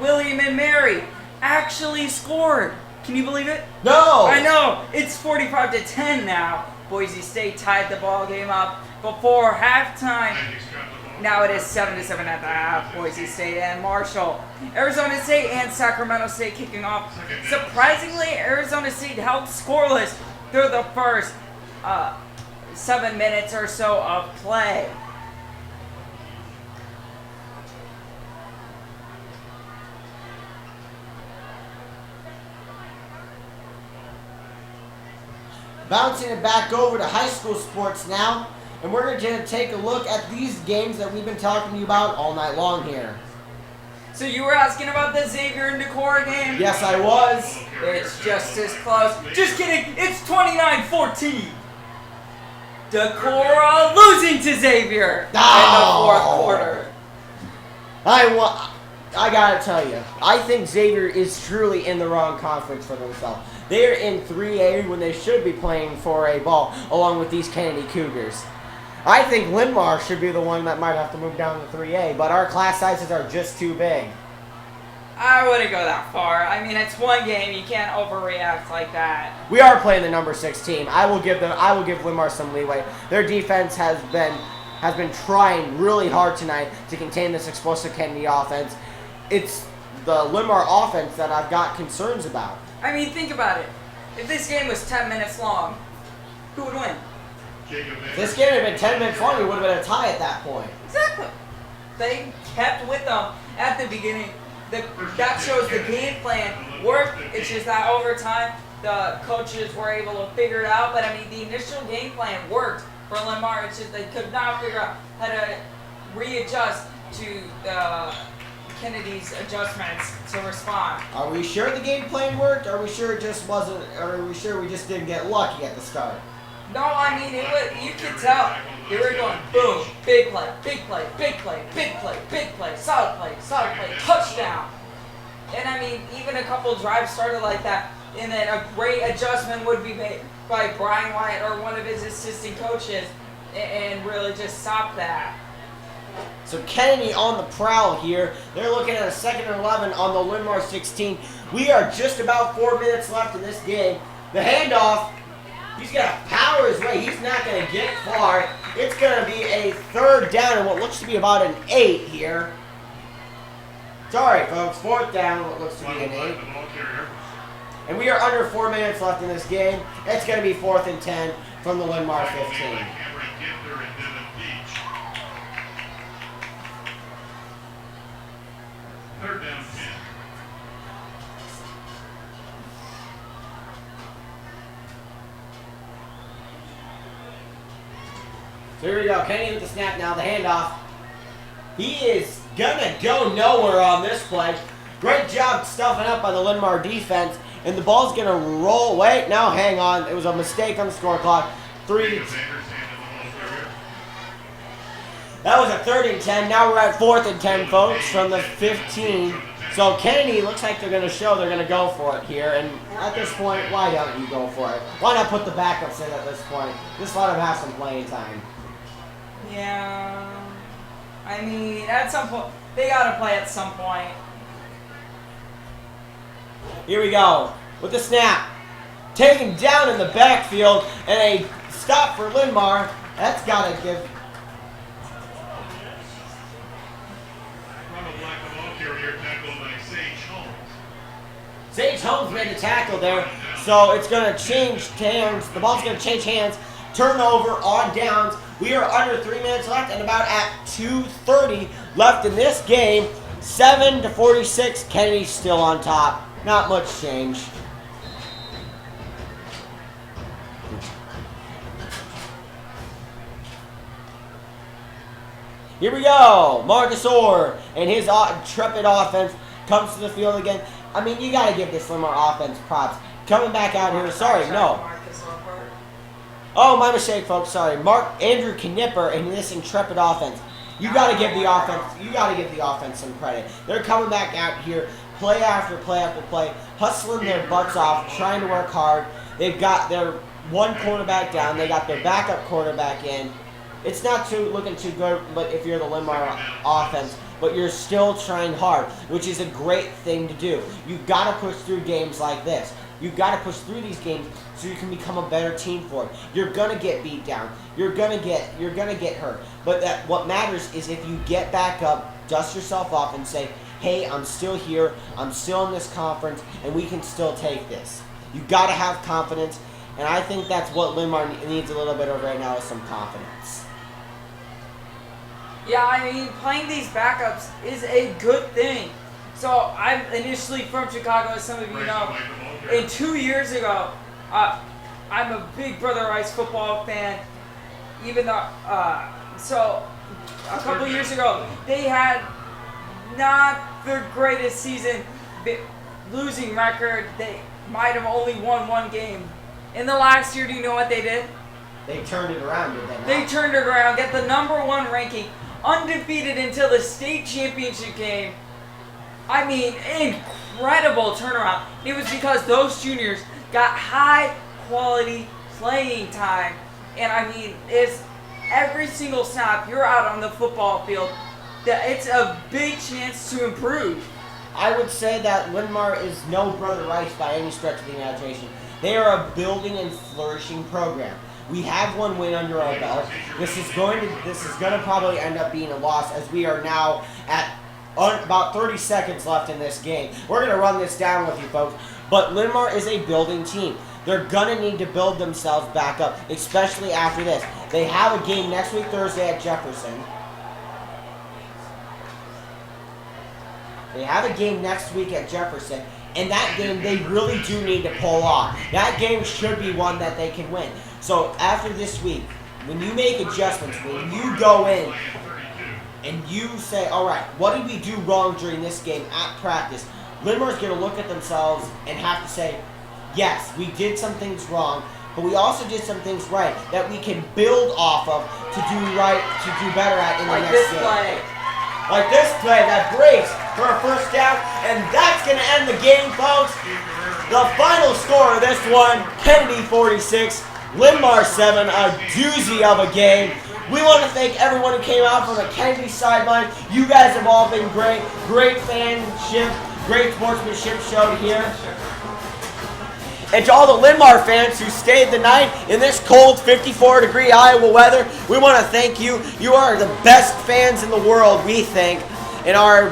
William and Mary actually scored. Can you believe it? No! I know. It's 45-10 now. Boise State tied the ball game up before halftime. Now it is 7-7 at the half. Boise State and Marshall. Arizona State and Sacramento State kicking off. Surprisingly, Arizona State held scoreless through the first 7 minutes or so of play. Bouncing it back over to high school sports now, and we're going to take a look at these games that we've been talking to you about all night long here. So you were asking about the Xavier and Decorah game? Yes, I was. It's just as close. Just kidding. It's 29-14. Decorah losing to Xavier in the fourth quarter. I gotta tell you, I think Xavier is truly in the wrong conference for themselves. They're in 3A when they should be playing 4A ball, along with these Kennedy Cougars. I think Linn-Mar should be the one that might have to move down to 3A, but our class sizes are just too big. I wouldn't go that far. I mean, it's one game. You can't overreact like that. We are playing the number 6 team. I will give Linn-Mar some leeway. Their defense has been trying really hard tonight to contain this explosive Kennedy offense. It's the Linn-Mar offense that I've got concerns about. I mean, think about it. If this game was 10 minutes long, who would win? If this game had been 10 minutes long, it would have been a tie at that point. Exactly. They kept with them at the beginning. That shows the game plan worked. It's just that over time, the coaches were able to figure it out. But, I mean, the initial game plan worked for Linn-Mar. It's just they could not figure out how to readjust to Kennedy's adjustments to respond. Are we sure the game plan worked? Are we sure it just wasn't? Or are we sure we just didn't get lucky at the start? No, I mean, it was, you could tell. They were going boom, big play, big play, big play, big play, big play, solid play, touchdown. And I mean, even a couple drives started like that, and then a great adjustment would be made by Brian Wyatt or one of his assistant coaches and really just stop that. So Kennedy on the prowl here. They're looking at a 2nd and 11 on the Linn-Mar 16. We are just about 4 minutes left in this game. The handoff, he's going to power his way. He's not going to get far. It's going to be a 3rd down and what looks to be about an 8 here. Sorry, folks. 4th down, what looks to be an 8. And we are under 4 minutes left in this game. It's going to be 4th and 10 from the Linn-Mar 15. Third down 10. So here we go. Kennedy with the snap now. The handoff. He is going to go nowhere on this play. Great job stuffing up by the Linn-Mar defense. And the ball's going to roll. Wait, now hang on. It was a mistake on the score clock. That was a 3rd and 10. Now we're at 4th and 10, folks, from the 15. So Kennedy looks like they're going to show they're going to go for it here. And at this point, why don't you go for it? Why not put the backups in at this point? Just let them have some playing time. Yeah. I mean, at some point, they got to play at some point. Here we go with the snap. Taken down in the backfield and a stop for Linn-Mar. That's got to give. Sage Holmes made the tackle there, so it's going to change hands. The ball's going to change hands. Turnover on downs. We are under 3 minutes left and about at 2:30 left in this game. 7-46. Kennedy's still on top. Not much change. Here we go. Marcus Orr and his intrepid offense comes to the field again. I mean, you got to give this Linn-Mar offense props. Coming back out here. Sorry, no. Oh, my mistake, folks. Sorry. Andrew Knipper and this intrepid offense. You got to give the offense. You got to give the offense some credit. They're coming back out here, play after play after play, hustling their butts off, trying to work hard. They're one quarterback down. They got their backup quarterback in. It's not looking too good, but if you're the Linn-Mar offense, but you're still trying hard, which is a great thing to do. You've got to push through games like this. You've got to push through these games so you can become a better team for it. You're gonna get beat down. You're gonna get hurt. But what matters is if you get back up, dust yourself off, and say, "Hey, I'm still here. I'm still in this conference, and we can still take this." You got to have confidence, and I think that's what Linn-Mar needs a little bit of right now is some confidence. Yeah, I mean, playing these backups is a good thing. So I'm initially from Chicago, as some of you know. And 2 years ago, I'm a big Brother Rice football fan. Even though, so a couple years ago, they had not the greatest season, losing record. They might have only won one game. In the last year, do you know what they did? They turned it around, did they not? They turned it around, get the #1 ranking, undefeated until the state championship game. I mean, incredible turnaround. It was because those juniors got high quality playing time. And I mean, it's every single snap you're out on the football field, that it's a big chance to improve. I would say that Linn-Mar is no Brother Rice by any stretch of the imagination. They are a building and flourishing program. We have one win under our belt. This is going to probably end up being a loss, as we are now at about 30 seconds left in this game. We're going to run this down with you folks. But Linn-Mar is a building team. They're going to need to build themselves back up, especially after this. They have a game next week, Thursday, at Jefferson. They have a game next week at Jefferson. And that game, they really do need to pull off. That game should be one that they can win. So after this week, when you make adjustments, when you go in and you say, all right, what did we do wrong during this game at practice? Linn-Mar's going to look at themselves and have to say, yes, we did some things wrong, but we also did some things right that we can build off of to do better at in the next game. Like this play that breaks for a first down, and that's going to end the game, folks. The final score of this one, Kennady 46, Linn-Mar 7, a doozy of a game. We want to thank everyone who came out from the Kennedy sideline. You guys have all been great. Great fanship, great sportsmanship showed here. And to all the Linn-Mar fans who stayed the night in this cold 54-degree Iowa weather, we want to thank you. You are the best fans in the world, we think, in our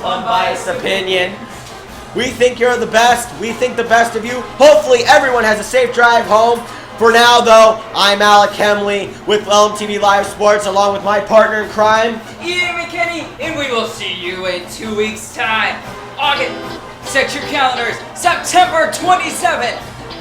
unbiased opinion. We think you're the best. We think the best of you. Hopefully everyone has a safe drive home. For now, though, I'm Alec Hemley with LMTV Live Sports, along with my partner in crime, Ian McKinney, and we will see you in 2 weeks' time. August, set your calendars, September 27th.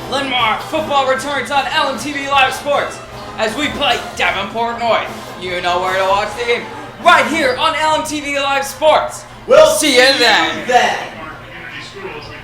Linn-Mar football returns on LMTV Live Sports as we play Davenport North. You know where to watch the game, right here on LMTV Live Sports. We'll see you then. Community schools.